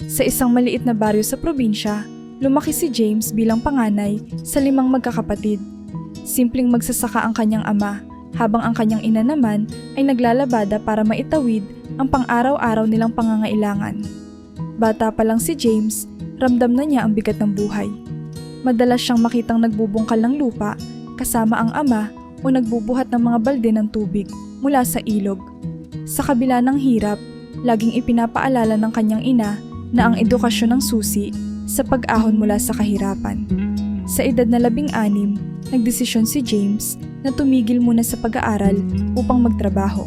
Sa isang maliit na baryo sa probinsya, lumaki si James bilang panganay sa 5 magkakapatid. Simpleng magsasaka ang kanyang ama, habang ang kanyang ina naman ay naglalabada para maitawid ang pang-araw-araw nilang pangangailangan. Bata pa lang si James, ramdam na niya ang bigat ng buhay. Madalas siyang makitang nagbubungkal ng lupa kasama ang ama o nagbubuhat ng mga balde ng tubig mula sa ilog. Sa kabila ng hirap, laging ipinapaalala ng kanyang ina na ang edukasyon ng susi sa pag-ahon mula sa kahirapan. Sa edad na 16, nagdesisyon si James na tumigil muna sa pag-aaral upang magtrabaho.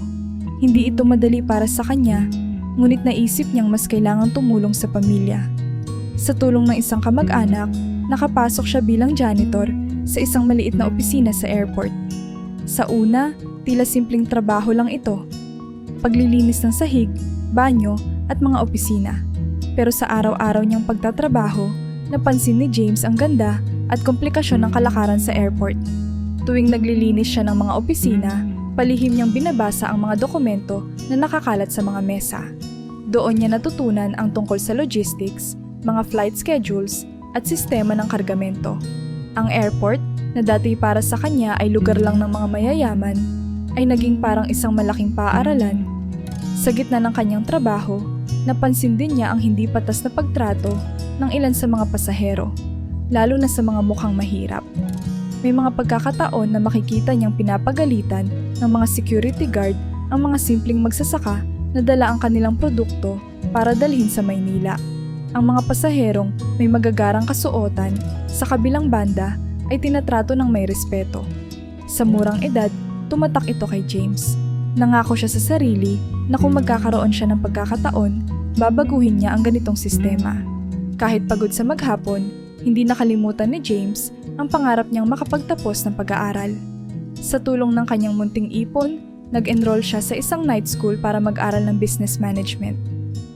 Hindi ito madali para sa kanya, ngunit naisip niyang mas kailangang tumulong sa pamilya. Sa tulong ng isang kamag-anak, nakapasok siya bilang janitor sa isang maliit na opisina sa airport. Sa una, tila simpleng trabaho lang ito. Paglilinis ng sahig, banyo at mga opisina. Pero sa araw-araw niyang pagtatrabaho, napansin ni James ang ganda at komplikasyon ng kalakaran sa airport. Tuwing naglilinis siya ng mga opisina, palihim niyang binabasa ang mga dokumento na nakakalat sa mga mesa. Doon niya natutunan ang tungkol sa logistics, mga flight schedules at sistema ng kargamento. Ang airport, na dati para sa kanya ay lugar lang ng mga mayayaman, ay naging parang isang malaking paaralan. Sa gitna ng kanyang trabaho, napansin din niya ang hindi patas na pagtrato ng ilan sa mga pasahero, lalo na sa mga mukhang mahirap. May mga pagkakataon na makikita niyang pinapagalitan ng mga security guard ang mga simpleng magsasaka na dala ang kanilang produkto para dalhin sa Maynila. Ang mga pasaherong may magagarang kasuotan sa kabilang banda ay tinatrato ng may respeto. Sa murang edad, tumatak ito kay James. Nangako siya sa sarili na kung magkakaroon siya ng pagkakataon, babaguhin niya ang ganitong sistema. Kahit pagod sa maghapon, hindi nakalimutan ni James ang pangarap niyang makapagtapos ng pag-aaral. Sa tulong ng kanyang munting ipon, nag-enroll siya sa isang night school para mag-aral ng business management.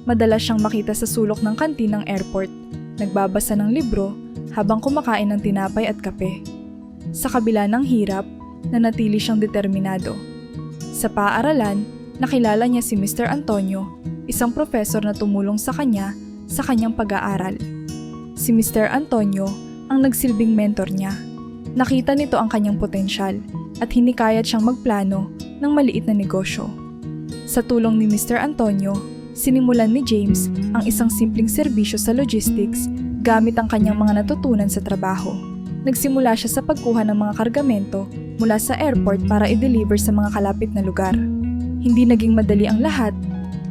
Madalas siyang makita sa sulok ng kantin ng airport, nagbabasa ng libro habang kumakain ng tinapay at kape. Sa kabila ng hirap, nanatili siyang determinado. Sa paaralan, nakilala niya si Mr. Antonio, isang profesor na tumulong sa kanya sa kanyang pag-aaral. Si Mr. Antonio ang nagsilbing mentor niya. Nakita nito ang kanyang potensyal at hinikayat siyang magplano ng maliit na negosyo. Sa tulong ni Mr. Antonio, sinimulan ni James ang isang simpleng serbisyo sa logistics gamit ang kanyang mga natutunan sa trabaho. Nagsimula siya sa pagkuha ng mga kargamento mula sa airport para i-deliver sa mga kalapit na lugar. Hindi naging madali ang lahat.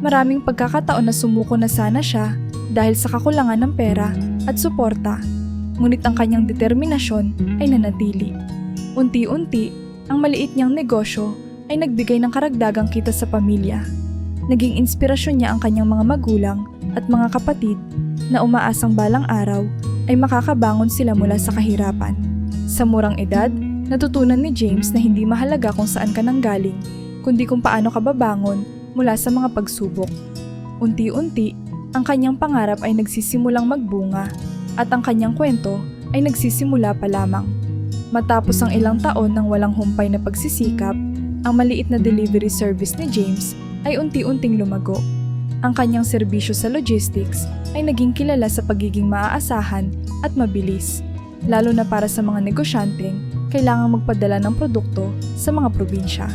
Maraming pagkakataon na sumuko na sana siya dahil sa kakulangan ng pera at suporta. Ngunit ang kanyang determinasyon ay nanatili. Unti-unti, ang maliit niyang negosyo ay nagbigay ng karagdagang kita sa pamilya. Naging inspirasyon niya ang kanyang mga magulang at mga kapatid na umaasang balang araw ay makakabangon sila mula sa kahirapan. Sa murang edad, natutunan ni James na hindi mahalaga kung saan ka nanggaling, kundi kung paano ka babangon mula sa mga pagsubok. Unti-unti, ang kanyang pangarap ay nagsisimulang magbunga at ang kanyang kwento ay nagsisimula pa lamang. Matapos ang ilang taon ng walang humpay na pagsisikap, ang maliit na delivery service ni James ay unti-unting lumago. Ang kanyang serbisyo sa logistics ay naging kilala sa pagiging maaasahan at mabilis, lalo na para sa mga negosyanteng kailangang magpadala ng produkto sa mga probinsya.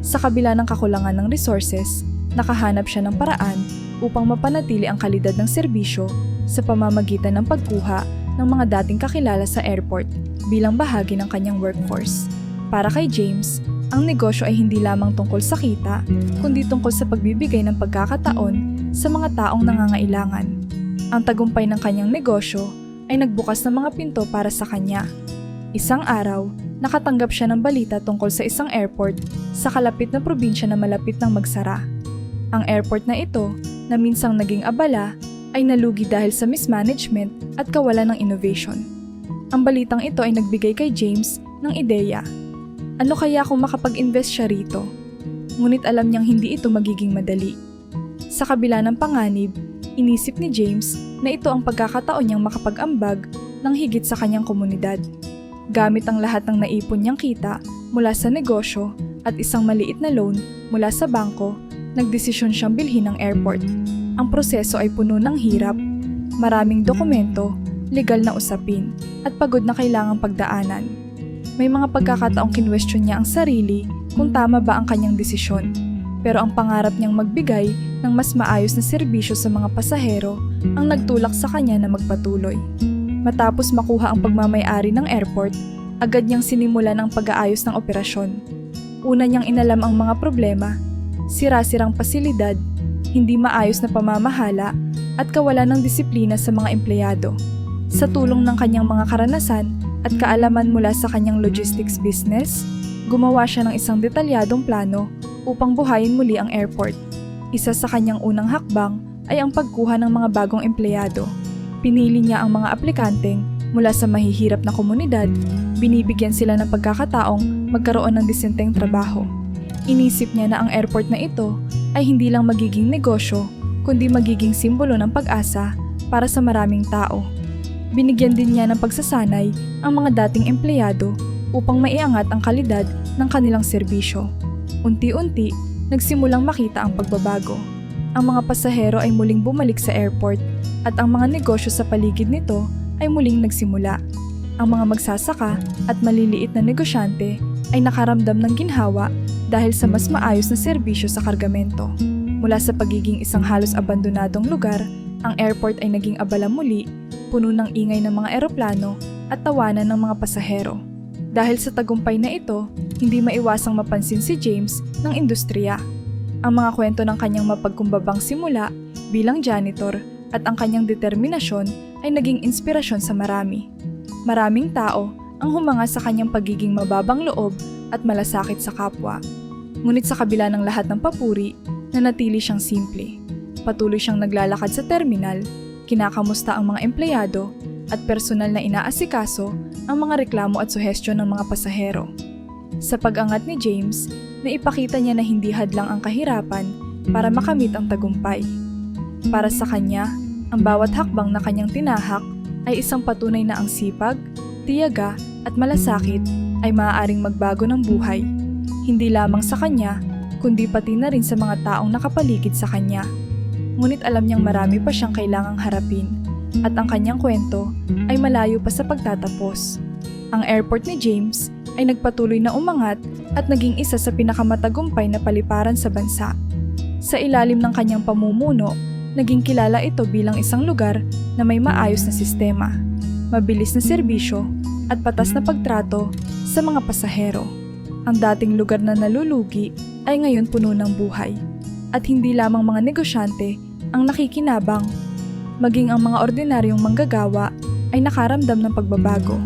Sa kabila ng kakulangan ng resources, nakahanap siya ng paraan upang mapanatili ang kalidad ng serbisyo sa pamamagitan ng pagkuha ng mga dating kakilala sa airport bilang bahagi ng kanyang workforce. Para kay James, ang negosyo ay hindi lamang tungkol sa kita, kundi tungkol sa pagbibigay ng pagkakataon sa mga taong nangangailangan. Ang tagumpay ng kanyang negosyo ay nagbukas ng mga pinto para sa kanya. Isang araw, nakatanggap siya ng balita tungkol sa isang airport sa kalapit na probinsya na malapit ng magsara. Ang airport na ito, na minsang naging abala, ay nalugi dahil sa mismanagement at kawalan ng innovation. Ang balitang ito ay nagbigay kay James ng ideya. Ano kaya kung makapag-invest siya rito? Ngunit alam niyang hindi ito magiging madali. Sa kabila ng panganib, inisip ni James na ito ang pagkakataon niyang makapag-ambag ng higit sa kanyang komunidad. Gamit ang lahat ng naipon niyang kita mula sa negosyo at isang maliit na loan mula sa bangko, nagdesisyon siyang bilhin ang airport. Ang proseso ay puno ng hirap, maraming dokumento, legal na usapin, at pagod na kailangang pagdaanan. May mga pagkakataong kinwestiyon niya ang sarili kung tama ba ang kanyang desisyon. Pero ang pangarap niyang magbigay ng mas maayos na serbisyo sa mga pasahero ang nagtulak sa kanya na magpatuloy. Matapos makuha ang pagmamay-ari ng airport, agad niyang sinimulan ang pag-aayos ng operasyon. Una niyang inalam ang mga problema, sira-sirang pasilidad, hindi maayos na pamamahala, at kawalan ng disiplina sa mga empleyado. Sa tulong ng kanyang mga karanasan at kaalaman mula sa kanyang logistics business, gumawa siya ng isang detalyadong plano upang buhayin muli ang airport. Isa sa kanyang unang hakbang ay ang pagkuha ng mga bagong empleyado. Pinili niya ang mga aplikanteng mula sa mahihirap na komunidad, binibigyan sila ng pagkakataong magkaroon ng disenteng trabaho. Inisip niya na ang airport na ito ay hindi lang magiging negosyo, kundi magiging simbolo ng pag-asa para sa maraming tao. Binigyan din niya ng pagsasanay ang mga dating empleyado upang maiangat ang kalidad ng kanilang serbisyo. Unti-unti, nagsimulang makita ang pagbabago. Ang mga pasahero ay muling bumalik sa airport at ang mga negosyo sa paligid nito ay muling nagsimula. Ang mga magsasaka at maliliit na negosyante ay nakaramdam ng ginhawa dahil sa mas maayos na serbisyo sa kargamento. Mula sa pagiging isang halos abandonadong lugar, ang airport ay naging abala muli, puno ng ingay ng mga eroplano at tawanan ng mga pasahero. Dahil sa tagumpay na ito, hindi maiwasang mapansin si James ng industriya. Ang mga kwento ng kanyang mapagkumbabang simula bilang janitor at ang kanyang determinasyon ay naging inspirasyon sa marami. Maraming tao ang humanga sa kanyang pagiging mababang loob at malasakit sa kapwa. Ngunit sa kabila ng lahat ng papuri, nanatili siyang simple. Patuloy siyang naglalakad sa terminal, kinakamusta ang mga empleyado at personal na inaasikaso ang mga reklamo at suhestyon ng mga pasahero. Sa pag-angat ni James, naipakita niya na hindi hadlang ang kahirapan para makamit ang tagumpay. Para sa kanya, ang bawat hakbang na kanyang tinahak ay isang patunay na ang sipag, tiyaga at malasakit ay maaaring magbago ng buhay. Hindi lamang sa kanya, kundi pati na rin sa mga taong nakapaligid sa kanya. Ngunit alam niyang marami pa siyang kailangang harapin at ang kanyang kwento ay malayo pa sa pagtatapos. Ang airport ni James ay nagpatuloy na umangat at naging isa sa pinakamatagumpay na paliparan sa bansa. Sa ilalim ng kanyang pamumuno, naging kilala ito bilang isang lugar na may maayos na sistema, mabilis na serbisyo at patas na pagtrato sa mga pasahero. Ang dating lugar na nalulugi ay ngayon puno ng buhay at hindi lamang mga negosyante ang nakikinabang, maging ang mga ordinaryong manggagawa ay nakaramdam ng pagbabago.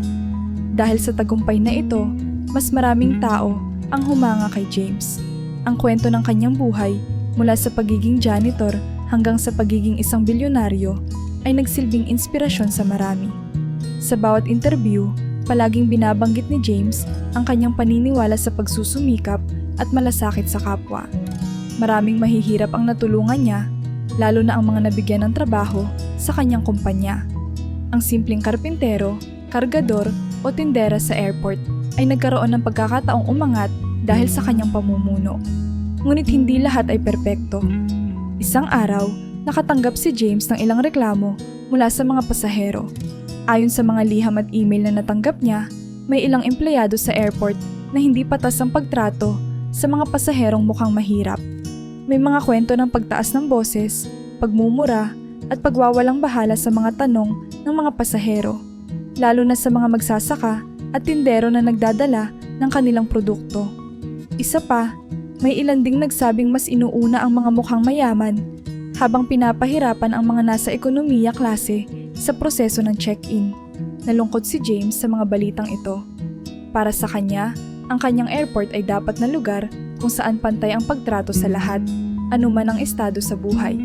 Dahil sa tagumpay na ito, mas maraming tao ang humanga kay James. Ang kwento ng kanyang buhay mula sa pagiging janitor hanggang sa pagiging isang bilyonaryo ay nagsilbing inspirasyon sa marami. Sa bawat interview, palaging binabanggit ni James ang kanyang paniniwala sa pagsusumikap at malasakit sa kapwa. Maraming mahihirap ang natulungan niya, lalo na ang mga nabigyan ng trabaho sa kanyang kumpanya. Ang simpleng karpintero, kargador o tindera sa airport ay nagkaroon ng pagkakataong umangat dahil sa kanyang pamumuno. Ngunit hindi lahat ay perpekto. Isang araw, nakatanggap si James ng ilang reklamo mula sa mga pasahero. Ayon sa mga liham at email na natanggap niya, may ilang empleyado sa airport na hindi patas ang pagtrato sa mga pasaherong mukhang mahirap. May mga kwento ng pagtaas ng boses, pagmumura at pagwawalang bahala sa mga tanong ng mga pasahero, lalo na sa mga magsasaka at tindero na nagdadala ng kanilang produkto. Isa pa, may ilan ding nagsabing mas inuuna ang mga mukhang mayaman habang pinapahirapan ang mga nasa ekonomiya klase sa proseso ng check-in. Nalungkot si James sa mga balitang ito. Para sa kanya, ang kanyang airport ay dapat na lugar kung saan pantay ang pagtrato sa lahat, anuman ang estado sa buhay.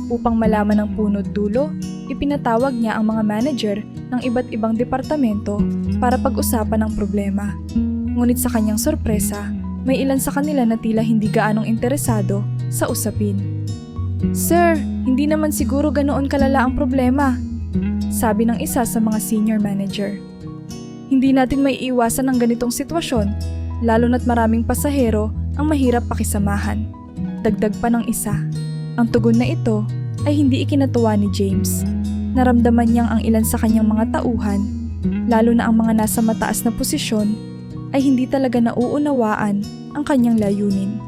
Upang malaman ng punot dulo, ipinatawag niya ang mga manager ng iba't ibang departamento para pag-usapan ang problema. Ngunit sa kanyang sorpresa, may ilan sa kanila na tila hindi gaanong interesado sa usapin. "Sir, hindi naman siguro ganoon kalala ang problema," sabi ng isa sa mga senior manager. "Hindi natin may iwasan ang ganitong sitwasyon, lalo na't maraming pasahero ang mahirap pakisamahan." Dagdag pa ng isa. Ang tugon na ito ay hindi ikinatuwa ni James. Naramdaman niyang ang ilan sa kanyang mga tauhan, lalo na ang mga nasa mataas na posisyon, ay hindi talaga nauunawaan ang kanyang layunin.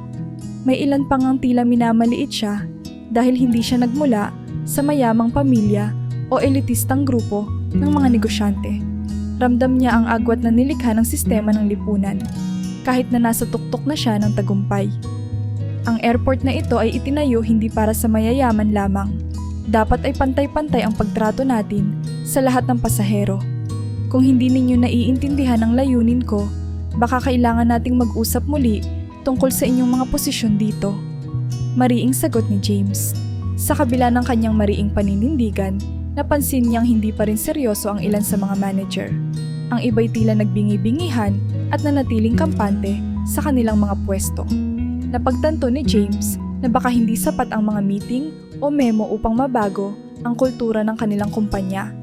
May ilan pang ang tila minamaliit siya dahil hindi siya nagmula sa mayamang pamilya o elitistang grupo ng mga negosyante. Ramdam niya ang agwat na nilikha ng sistema ng lipunan, kahit na nasa tuktok na siya ng tagumpay. Ang airport na ito ay itinayo hindi para sa mayayaman lamang. Dapat ay pantay-pantay ang pagtrato natin sa lahat ng pasahero. Kung hindi ninyo naiintindihan ang layunin ko, baka kailangan nating mag-usap muli tungkol sa inyong mga posisyon dito. Mariing sagot ni James. Sa kabila ng kanyang mariing paninindigan, napansin niyang hindi pa rin seryoso ang ilan sa mga manager. Ang iba'y tila nagbingi-bingihan at nanatiling kampante sa kanilang mga pwesto. Napagtanto ni James na baka hindi sapat ang mga meeting o memo upang mabago ang kultura ng kanilang kumpanya.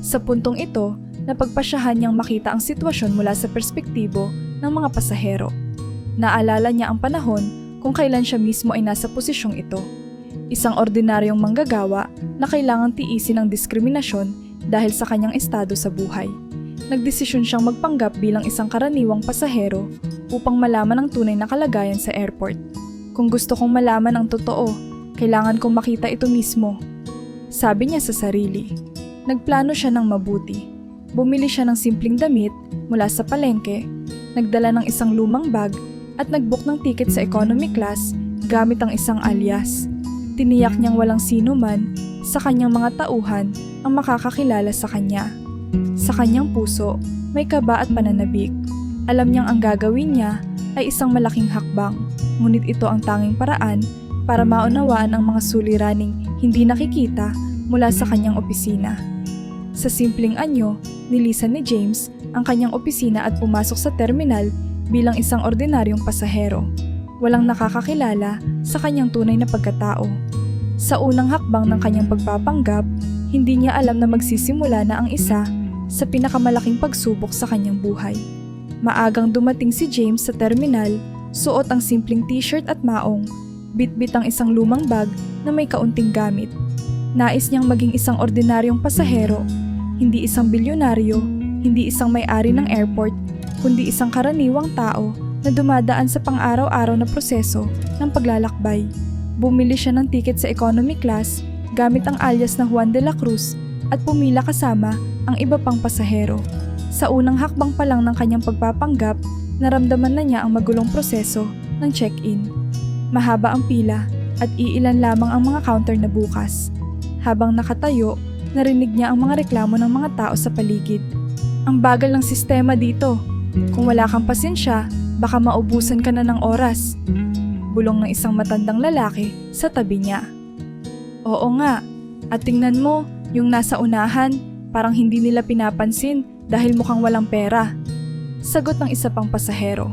Sa puntong ito, napagpasyahan niyang makita ang sitwasyon mula sa perspektibo ng mga pasahero. Naalala niya ang panahon kung kailan siya mismo ay nasa posisyong ito. Isang ordinaryong manggagawa na kailangang tiisin ang diskriminasyon dahil sa kanyang estado sa buhay. Nagdesisyon siyang magpanggap bilang isang karaniwang pasahero upang malaman ang tunay na kalagayan sa airport. Kung gusto kong malaman ang totoo, kailangan kong makita ito mismo, sabi niya sa sarili. Nagplano siya ng mabuti. Bumili siya ng simpleng damit mula sa palengke, nagdala ng isang lumang bag at nagbook ng tiket sa economy class gamit ang isang alias. Tiniyak niyang walang sino man sa kanyang mga tauhan ang makakakilala sa kanya. Sa kanyang puso, may kaba at pananabik. Alam niyang ang gagawin niya ay isang malaking hakbang, ngunit ito ang tanging paraan para maunawaan ang mga suliraning hindi nakikita mula sa kanyang opisina. Sa simpleng anyo, nilisan ni James ang kanyang opisina at pumasok sa terminal bilang isang ordinaryong pasahero. Walang nakakakilala sa kanyang tunay na pagkatao. Sa unang hakbang ng kanyang pagpapanggap, hindi niya alam na magsisimula na ang isa sa pinakamalaking pagsubok sa kanyang buhay. Maagang dumating si James sa terminal, suot ang simpleng t-shirt at maong, bitbit ang isang lumang bag na may kaunting gamit. Nais niyang maging isang ordinaryong pasahero, hindi isang bilyonaryo, hindi isang may-ari ng airport, kundi isang karaniwang tao na dumadaan sa pang-araw-araw na proseso ng paglalakbay. Bumili siya ng tiket sa economy class gamit ang alias na Juan de la Cruz at pumila kasama ang iba pang pasahero. Sa unang hakbang pa lang ng kanyang pagpapanggap, naramdaman na niya ang magulong proseso ng check-in. Mahaba ang pila at iilan lamang ang mga counter na bukas. Habang nakatayo, narinig niya ang mga reklamo ng mga tao sa paligid. Ang bagal ng sistema dito. Kung wala kang pasensya, baka maubusan ka na ng oras. Bulong ng isang matandang lalaki sa tabi niya. Oo nga, at tingnan mo, yung nasa unahan, parang hindi nila pinapansin dahil mukhang walang pera. Sagot ng isa pang pasahero.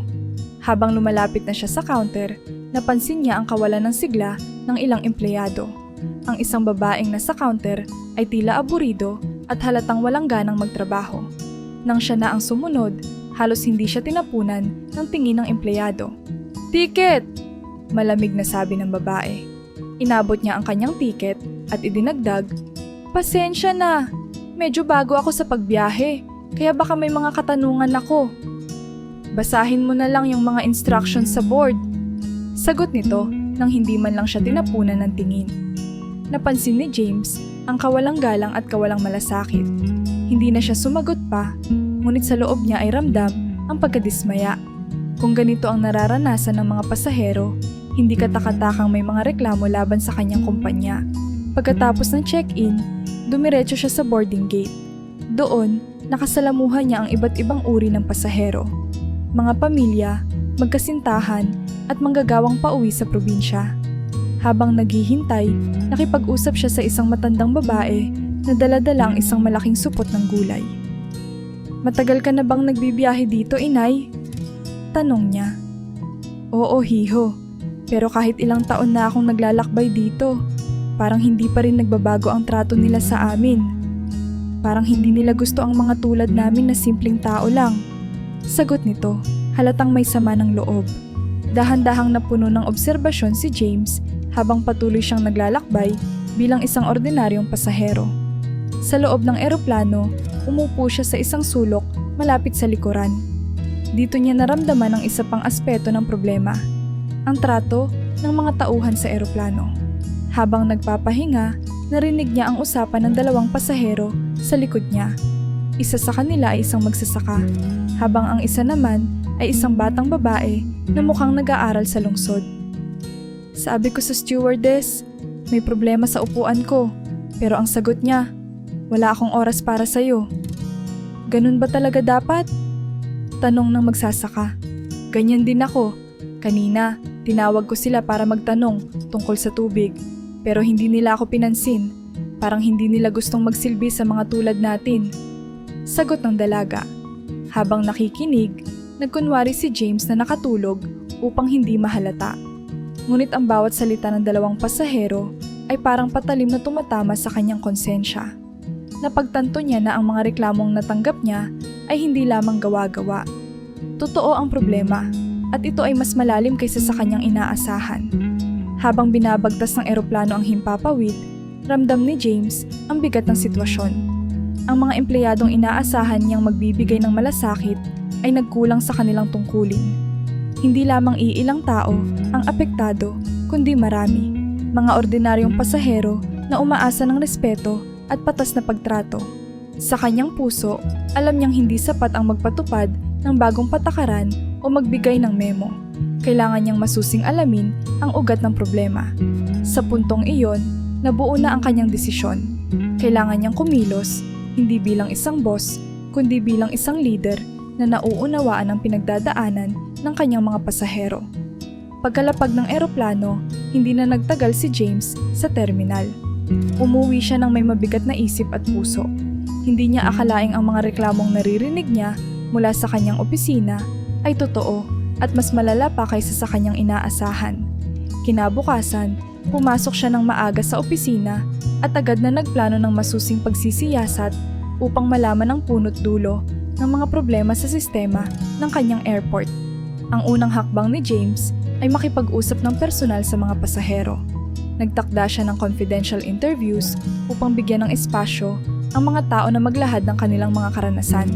Habang lumalapit na siya sa counter, napansin niya ang kawalan ng sigla ng ilang empleyado. Ang isang babaeng nasa counter ay tila aburido at halatang walang ganang magtrabaho. Nang siya na ang sumunod, halos hindi siya tinapunan ng tingin ng empleyado. Ticket! Malamig na sabi ng babae. Inabot niya ang kanyang tiket at idinagdag, pasensya na, medyo bago ako sa pagbiyahe, kaya baka may mga katanungan ako. Basahin mo na lang yung mga instructions sa board. Sagot nito nang hindi man lang siya tinapunan ng tingin. Napansin ni James ang kawalang galang at kawalang malasakit. Hindi na siya sumagot pa, ngunit sa loob niya ay ramdam ang pagkadismaya. Kung ganito ang nararanasan ng mga pasahero, hindi katakatakang may mga reklamo laban sa kanyang kumpanya. Pagkatapos ng check-in, dumiretso siya sa boarding gate. Doon, nakasalamuhan niya ang iba't ibang uri ng pasahero. Mga pamilya, magkasintahan, at manggagawang pauwi sa probinsya. Habang naghihintay, nakipag-usap siya sa isang matandang babae na dala-dala ang isang malaking supot ng gulay. Matagal ka na bang nagbibiyahe dito, inay? Tanong niya. Oo, hiho. Pero kahit ilang taon na akong naglalakbay dito, parang hindi pa rin nagbabago ang trato nila sa amin. Parang hindi nila gusto ang mga tulad namin na simpleng tao lang. Sagot nito, halatang may sama ng loob. Dahan-dahang napuno ng obserbasyon si James habang patuloy siyang naglalakbay bilang isang ordinaryong pasahero. Sa loob ng eroplano, umupo siya sa isang sulok malapit sa likuran. Dito niya naramdaman ang isa pang aspeto ng problema, ang trato ng mga tauhan sa eroplano. Habang nagpapahinga, narinig niya ang usapan ng dalawang pasahero sa likod niya. Isa sa kanila ay isang magsasaka, habang ang isa naman ay isang batang babae na mukhang nag-aaral sa lungsod. Sabi ko sa stewardess, may problema sa upuan ko, pero ang sagot niya, wala akong oras para sa'yo. Ganun ba talaga dapat? Tanong ng magsasaka. Ganyan din ako. Kanina, tinawag ko sila para magtanong tungkol sa tubig, pero hindi nila ako pinansin. Parang hindi nila gustong magsilbi sa mga tulad natin. Sagot ng dalaga. Habang nakikinig, nagkunwari si James na nakatulog upang hindi mahalata. Ngunit ang bawat salita ng dalawang pasahero ay parang patalim na tumatama sa kanyang konsensya. Napagtanto niya na ang mga reklamong natanggap niya ay hindi lamang gawa-gawa. Totoo ang problema at ito ay mas malalim kaysa sa kanyang inaasahan. Habang binabagtas ng eroplano ang himpapawid, ramdam ni James ang bigat ng sitwasyon. Ang mga empleyadong inaasahan niyang magbibigay ng malasakit ay nagkulang sa kanilang tungkulin. Hindi lamang iilang tao ang apektado, kundi marami. Mga ordinaryong pasahero na umaasa ng respeto at patas na pagtrato. Sa kanyang puso, alam niyang hindi sapat ang magpatupad ng bagong patakaran o magbigay ng memo. Kailangan niyang masusing alamin ang ugat ng problema. Sa puntong iyon, nabuo na ang kanyang desisyon. Kailangan niyang kumilos, hindi bilang isang boss, kundi bilang isang leader na nauunawaan ang pinagdadaanan ng kanyang mga pasahero. Pagkalapag ng eroplano, hindi na nagtagal si James sa terminal. Umuwi siya ng may mabigat na isip at puso. Hindi niya akalaing ang mga reklamong naririnig niya mula sa kanyang opisina ay totoo at mas malala pa kaysa sa kanyang inaasahan. Kinabukasan, pumasok siya ng maaga sa opisina at agad na nagplano ng masusing pagsisiyasat upang malaman ang punot dulo ng mga problema sa sistema ng kanyang airport. Ang unang hakbang ni James ay makipag-usap ng personal sa mga pasahero. Nagtakda siya ng confidential interviews upang bigyan ng espasyo ang mga tao na maglahad ng kanilang mga karanasan.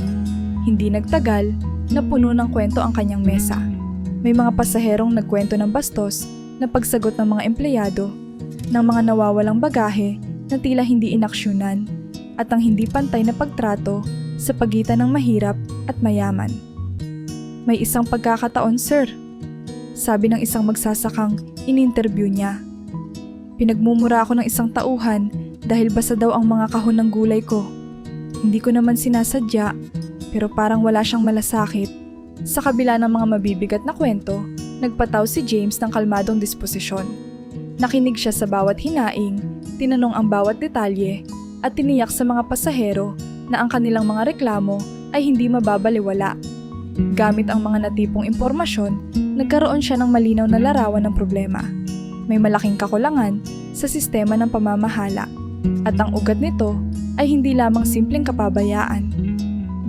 Hindi nagtagal, napuno ng kwento ang kanyang mesa. May mga pasaherong nagkwento ng bastos na pagsagot ng mga empleyado, ng mga nawawalang bagahe na tila hindi inaksyonan, at ang hindi pantay na pagtrato sa pagitan ng mahirap at mayaman. May isang pagkakataon, sir, sabi ng isang magsasakang in-interview niya. Pinagmumura ako ng isang tauhan dahil basa daw ang mga kahon ng gulay ko. Hindi ko naman sinasadya, pero parang wala siyang malasakit. Sa kabila ng mga mabibigat na kwento, nagpataw si James ng kalmadong disposisyon. Nakinig siya sa bawat hinaing, tinanong ang bawat detalye, at tiniyak sa mga pasahero na ang kanilang mga reklamo ay hindi mababaliwala. Gamit ang mga natipong impormasyon, nagkaroon siya ng malinaw na larawan ng problema. May malaking kakulangan sa sistema ng pamamahala at ang ugat nito ay hindi lamang simpleng kapabayaan.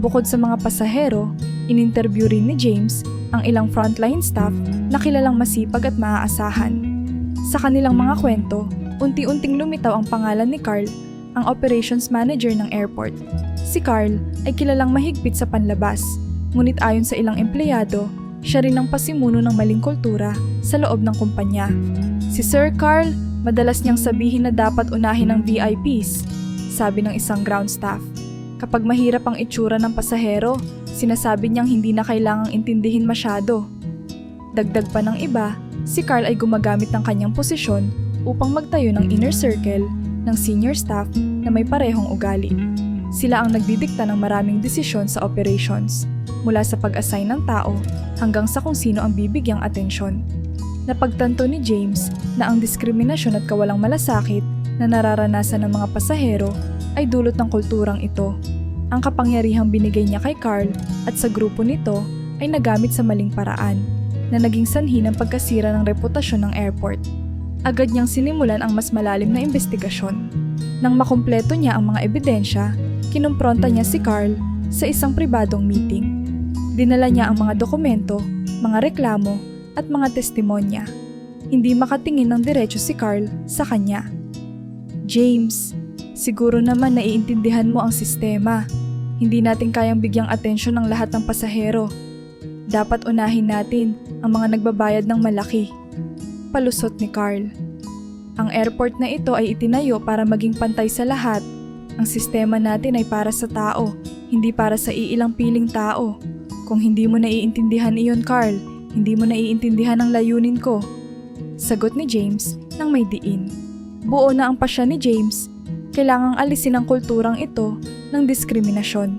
Bukod sa mga pasahero, in-interview rin ni James ang ilang frontline staff na kilalang masipag at maaasahan. Sa kanilang mga kwento, unti-unting lumitaw ang pangalan ni Carl, ang operations manager ng airport. Si Carl ay kilalang mahigpit sa panlabas, ngunit ayon sa ilang empleyado, siya rin ang pasimuno ng maling kultura sa loob ng kumpanya. Si Sir Carl, madalas niyang sabihin na dapat unahin ang VIPs, sabi ng isang ground staff. Kapag mahirap ang itsura ng pasahero, sinasabi niyang hindi na kailangang intindihin masyado. Dagdag pa ng iba, si Carl ay gumagamit ng kanyang posisyon upang magtayo ng inner circle ng senior staff na may parehong ugali. Sila ang nagdidikta ng maraming desisyon sa operations, mula sa pag-assign ng tao hanggang sa kung sino ang bibigyang atensyon. Napagtanto ni James na ang diskriminasyon at kawalang malasakit na nararanasan ng mga pasahero ay dulot ng kulturang ito. Ang kapangyarihang binigay niya kay Carl at sa grupo nito ay nagamit sa maling paraan na naging sanhi ng pagkasira ng reputasyon ng airport. Agad niyang sinimulan ang mas malalim na investigasyon. Nang makumpleto niya ang mga ebidensya, kinumpronta niya si Carl sa isang pribadong meeting. Dinala niya ang mga dokumento, mga reklamo, at mga testimonya. Hindi makatingin ng diretso si Carl sa kanya. James, siguro naman naiintindihan mo ang sistema. Hindi natin kayang bigyang atensyon ang lahat ng pasahero. Dapat unahin natin ang mga nagbabayad ng malaki. Palusot ni Carl. Ang airport na ito ay itinayo para maging pantay sa lahat. Ang sistema natin ay para sa tao, hindi para sa iilang piling tao. Kung hindi mo naiintindihan iyon, Carl, hindi mo naiintindihan ang layunin ko. Sagot ni James nang may diin. Buo na ang pasya ni James. Kailangang alisin ang kulturang ito ng diskriminasyon.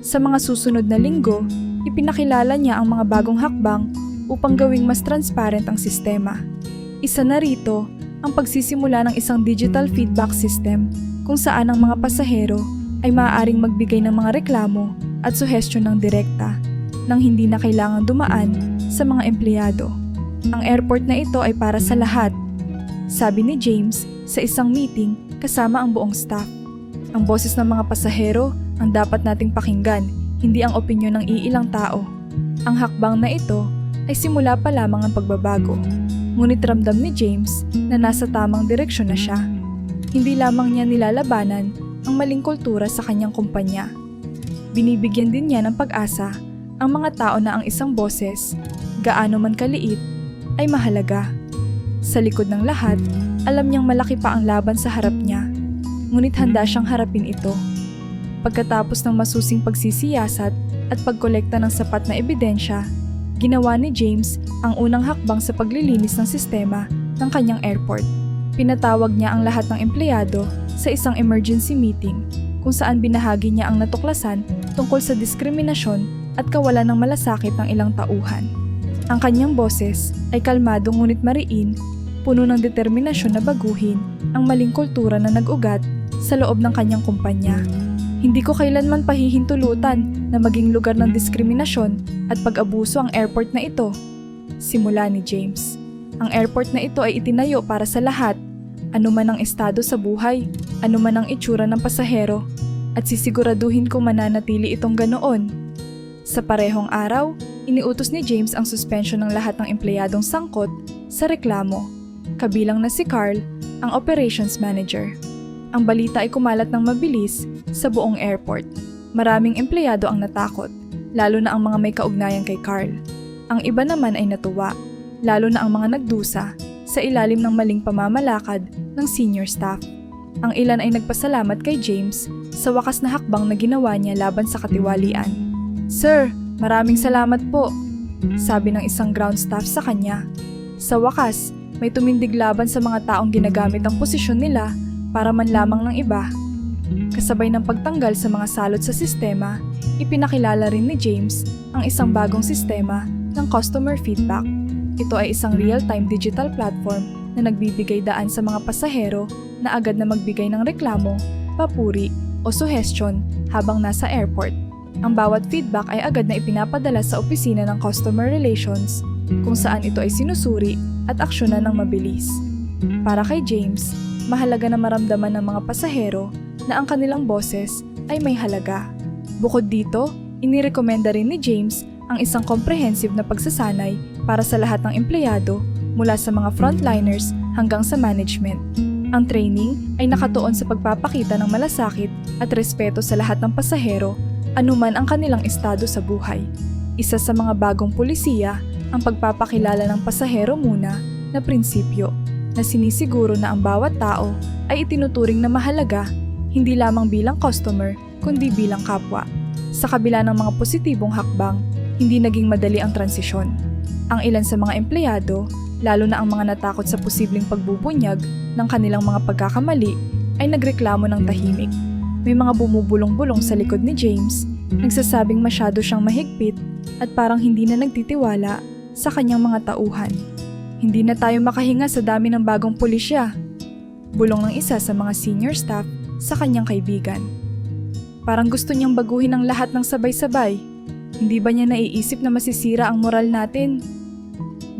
Sa mga susunod na linggo, ipinakilala niya ang mga bagong hakbang upang gawing mas transparent ang sistema. Isa na rito ang pagsisimula ng isang digital feedback system kung saan ang mga pasahero ay maaaring magbigay ng mga reklamo at suhestyon ng direkta nang hindi na kailangang dumaan sa mga empleyado. Ang airport na ito ay para sa lahat, sabi ni James sa isang meeting kasama ang buong staff. Ang boses ng mga pasahero ang dapat nating pakinggan, hindi ang opinyon ng iilang tao. Ang hakbang na ito ay simula pa lamang ang pagbabago. Ngunit ramdam ni James na nasa tamang direksyon na siya. Hindi lamang niya nilalabanan ang maling kultura sa kanyang kumpanya. Binibigyan din niya ng pag-asa ang mga tao na ang isang boses, gaano man kaliit, ay mahalaga. Sa likod ng lahat, alam niyang malaki pa ang laban sa harap niya, ngunit handa siyang harapin ito. Pagkatapos ng masusing pagsisiyasat at pagkolekta ng sapat na ebidensya, ginawa ni James ang unang hakbang sa paglilinis ng sistema ng kanyang airport. Pinatawag niya ang lahat ng empleyado sa isang emergency meeting kung saan binahagi niya ang natuklasan tungkol sa diskriminasyon at kawalan ng malasakit ng ilang tauhan. Ang kanyang boses ay kalmado ngunit mariin, puno ng determinasyon na baguhin ang maling kultura na nag-ugat sa loob ng kanyang kumpanya. Hindi ko kailanman pahihintulutan na maging lugar ng diskriminasyon at pag-abuso ang airport na ito. Simula ni James. Ang airport na ito ay itinayo para sa lahat, anuman ang estado sa buhay, anuman ang itsura ng pasahero, at sisiguraduhin kong mananatili itong ganoon. Sa parehong araw, iniutos ni James ang suspension ng lahat ng empleyadong sangkot sa reklamo, kabilang na si Carl, ang operations manager. Ang balita ay kumalat ng mabilis sa buong airport. Maraming empleyado ang natakot, lalo na ang mga may kaugnayan kay Carl. Ang iba naman ay natuwa, lalo na ang mga nagdusa sa ilalim ng maling pamamalakad ng senior staff. Ang ilan ay nagpasalamat kay James sa wakas na hakbang na ginawa niya laban sa katiwalian. "Sir, maraming salamat po," sabi ng isang ground staff sa kanya. Sa wakas, may tumindig laban sa mga taong ginagamit ang posisyon nila para man lamang ng iba. Kasabay ng pagtanggal sa mga salot sa sistema, ipinakilala rin ni James ang isang bagong sistema ng customer feedback. Ito ay isang real-time digital platform na nagbibigay daan sa mga pasahero na agad na magbigay ng reklamo, papuri o suhestyon habang nasa airport. Ang bawat feedback ay agad na ipinapadala sa opisina ng Customer Relations kung saan ito ay sinusuri at aksyonan ng mabilis. Para kay James, mahalaga na maramdaman ng mga pasahero na ang kanilang boses ay may halaga. Bukod dito, inirekomenda rin ni James ang isang comprehensive na pagsasanay para sa lahat ng empleyado mula sa mga frontliners hanggang sa management. Ang training ay nakatuon sa pagpapakita ng malasakit at respeto sa lahat ng pasahero, anuman ang kanilang estado sa buhay. Isa sa mga bagong pulisiya ang pagpapakilala ng pasahero muna na prinsipyo na sinisiguro na ang bawat tao ay itinuturing na mahalaga hindi lamang bilang customer kundi bilang kapwa. Sa kabila ng mga positibong hakbang, hindi naging madali ang transisyon. Ang ilan sa mga empleyado, lalo na ang mga natakot sa posibleng pagbubunyag ng kanilang mga pagkakamali, ay nagreklamo ng tahimik. May mga bumubulong-bulong sa likod ni James, nagsasabing masyado siyang mahigpit at parang hindi na nagtitiwala sa kanyang mga tauhan. "Hindi na tayo makahinga sa dami ng bagong pulisya," bulong ng isa sa mga senior staff sa kanyang kaibigan. "Parang gusto niyang baguhin ang lahat ng sabay-sabay. Hindi ba niya naiisip na masisira ang moral natin?"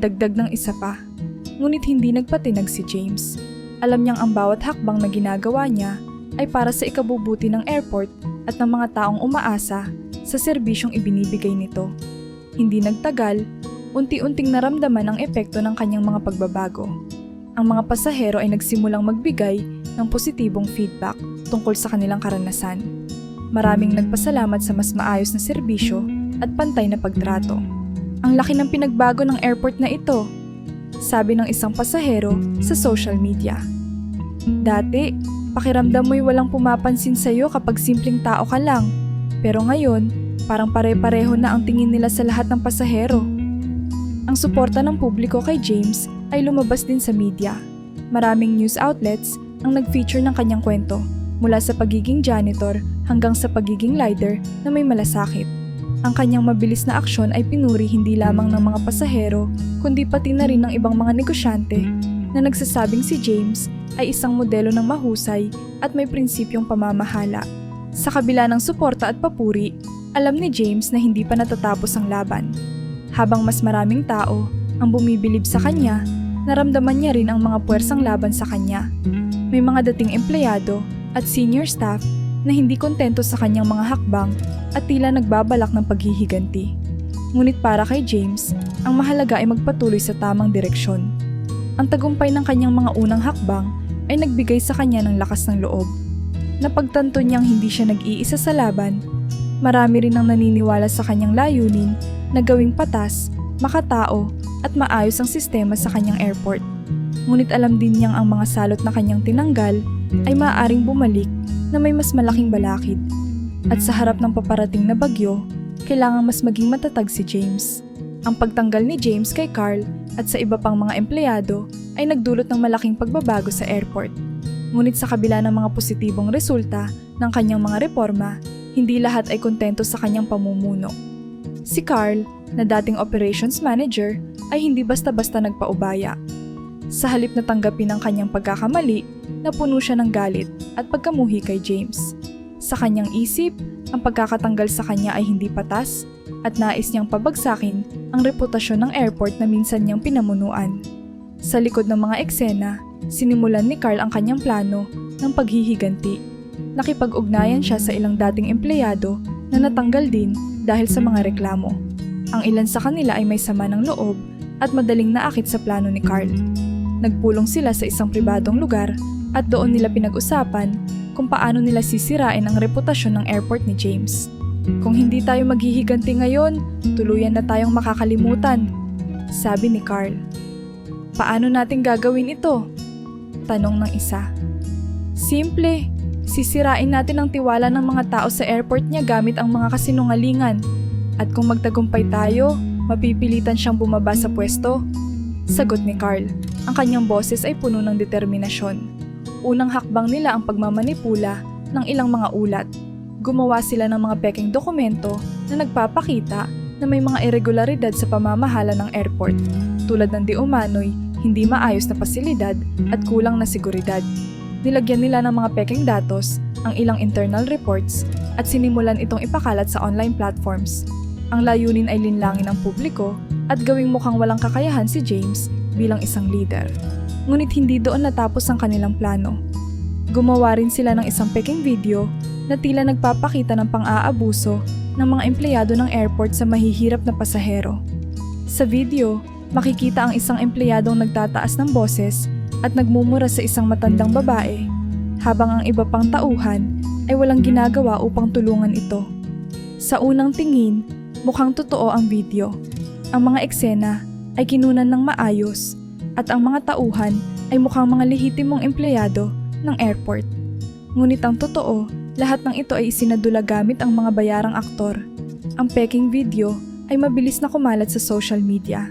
Dagdag ng isa pa. Ngunit hindi nagpatinag si James. Alam niyang ang bawat hakbang na ginagawa niya ay para sa ikabubuti ng airport at ng mga taong umaasa sa serbisyong ibinibigay nito. Hindi nagtagal, unti-unting naramdaman ang epekto ng kanyang mga pagbabago. Ang mga pasahero ay nagsimulang magbigay ng positibong feedback tungkol sa kanilang karanasan. Maraming nagpasalamat sa mas maayos na serbisyo at pantay na pagtrato. Ang laki ng pinagbago ng airport na ito, sabi ng isang pasahero sa social media. Dati, pakiramdam mo'y walang pumapansin sa'yo kapag simpleng tao ka lang. Pero ngayon, parang pare-pareho na ang tingin nila sa lahat ng pasahero. Ang suporta ng publiko kay James ay lumabas din sa media. Maraming news outlets ang nag-feature ng kanyang kwento, mula sa pagiging janitor hanggang sa pagiging leader na may malasakit. Ang kanyang mabilis na aksyon ay pinuri hindi lamang ng mga pasahero, kundi pati na rin ng ibang mga negosyante na nagsasabing si James ay isang modelo ng mahusay at may prinsipyong pamamahala. Sa kabila ng suporta at papuri, alam ni James na hindi pa natatapos ang laban. Habang mas maraming tao ang bumibilib sa kanya, naramdaman niya rin ang mga puwersang laban sa kanya. May mga dating empleyado at senior staff na hindi kontento sa kanyang mga hakbang at tila nagbabalak ng paghihiganti. Ngunit para kay James, ang mahalaga ay magpatuloy sa tamang direksyon. Ang tagumpay ng kanyang mga unang hakbang ay nagbigay sa kanya ng lakas ng loob. Napagtanto niyang hindi siya nag-iisa sa laban. Marami rin ang naniniwala sa kanyang layunin na gawing patas, makatao at maayos ang sistema sa kanyang airport. Ngunit alam din niyang ang mga salot na kanyang tinanggal ay maaaring bumalik na may mas malaking balakid. At sa harap ng paparating na bagyo, kailangang mas maging matatag si James. Ang pagtanggal ni James kay Carl at sa iba pang mga empleyado ay nagdulot ng malaking pagbabago sa airport. Ngunit sa kabila ng mga positibong resulta ng kanyang mga reforma, hindi lahat ay kontento sa kanyang pamumuno. Si Carl, na dating operations manager, ay hindi basta-basta nagpaubaya. Sa halip na tanggapin ang kanyang pagkakamali, napuno siya ng galit at pagkamuhi kay James. Sa kanyang isip, ang pagkakatanggal sa kanya ay hindi patas at nais niyang pabagsakin ang reputasyon ng airport na minsan niyang pinamunuan. Sa likod ng mga eksena, sinimulan ni Carl ang kanyang plano ng paghihiganti. Nakipag-ugnayan siya sa ilang dating empleyado na natanggal din dahil sa mga reklamo. Ang ilan sa kanila ay may sama ng loob at madaling naakit sa plano ni Carl. Nagpulong sila sa isang pribadong lugar at doon nila pinag-usapan kung paano nila sisirain ang reputasyon ng airport ni James. Kung hindi tayo maghihiganti ngayon, tuluyan na tayong makakalimutan, sabi ni Carl. Paano natin gagawin ito? Tanong ng isa. Simple, sisirain natin ang tiwala ng mga tao sa airport niya gamit ang mga kasinungalingan. At kung magtagumpay tayo, mapipilitan siyang bumaba sa pwesto. Sagot ni Carl. Ang kanyang boses ay puno ng determinasyon. Unang hakbang nila ang pagmamanipula ng ilang mga ulat. Gumawa sila ng mga peking dokumento na nagpapakita na may mga irregularidad sa pamamahala ng airport, tulad ng di umano'y hindi maayos na pasilidad at kulang na seguridad. Nilagyan nila ng mga peking datos ang ilang internal reports at sinimulan itong ipakalat sa online platforms. Ang layunin ay linlangin ang publiko at gawing mukhang walang kakayahan si James bilang isang leader. Ngunit hindi doon natapos ang kanilang plano. Gumawa rin sila ng isang peking video na tila nagpapakita ng pang-aabuso ng mga empleyado ng airport sa mahihirap na pasahero. Sa video, makikita ang isang empleyadong nagtataas ng boses at nagmumura sa isang matandang babae, habang ang iba pang tauhan ay walang ginagawa upang tulungan ito. Sa unang tingin, mukhang totoo ang video. Ang mga eksena ay kinunan ng maayos at ang mga tauhan ay mukhang mga lehitimong empleyado ng airport. Ngunit ang totoo, lahat ng ito ay isinadula gamit ang mga bayarang aktor. Ang peking video ay mabilis na kumalat sa social media.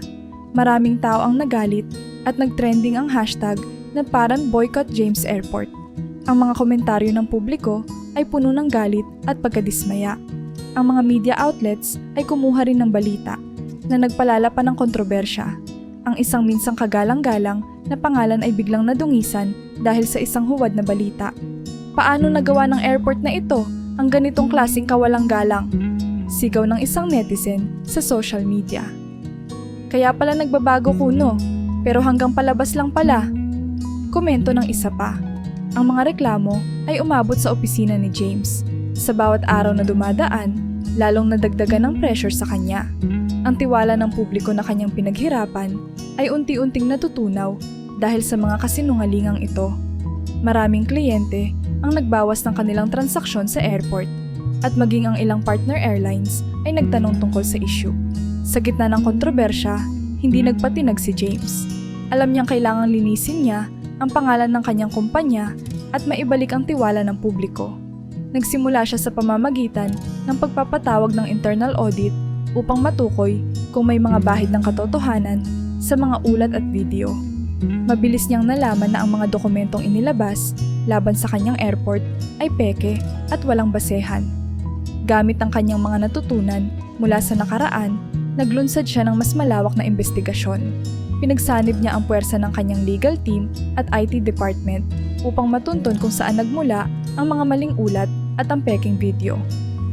Maraming tao ang nagalit at nagtrending ang hashtag na parang boycott James Airport. Ang mga komentaryo ng publiko ay puno ng galit at pagkadismaya. Ang mga media outlets ay kumuha rin ng balita na nagpalala pa ng kontrobersya. Ang isang minsang kagalang-galang na pangalan ay biglang nadungisan dahil sa isang huwad na balita. Paano nagawa ng airport na ito ang ganitong klaseng kawalang-galang? Sigaw ng isang netizen sa social media. Kaya pala nagbabago kuno, pero hanggang palabas lang pala. Komento ng isa pa. Ang mga reklamo ay umabot sa opisina ni James. Sa bawat araw na dumadaan, lalong nadagdagan ng pressure sa kanya. Ang tiwala ng publiko na kanyang pinaghirapan ay unti-unting natutunaw dahil sa mga kasinungalingang ito. Maraming kliyente ang nagbawas ng kanilang transaksyon sa airport at maging ang ilang partner airlines ay nagtanong tungkol sa issue. Sa gitna ng kontrobersya, hindi nagpatinag si James. Alam niyang kailangang linisin niya ang pangalan ng kanyang kumpanya at maibalik ang tiwala ng publiko. Nagsimula siya sa pamamagitan ng pagpapatawag ng internal audit upang matukoy kung may mga bahid ng katotohanan sa mga ulat at video. Mabilis niyang nalaman na ang mga dokumentong inilabas laban sa kanyang airport ay peke at walang basehan. Gamit ang kanyang mga natutunan mula sa nakaraan, naglunsad siya ng mas malawak na investigasyon. Pinagsanib niya ang puwersa ng kanyang legal team at IT department upang matunton kung saan nagmula ang mga maling ulat at ang peking video.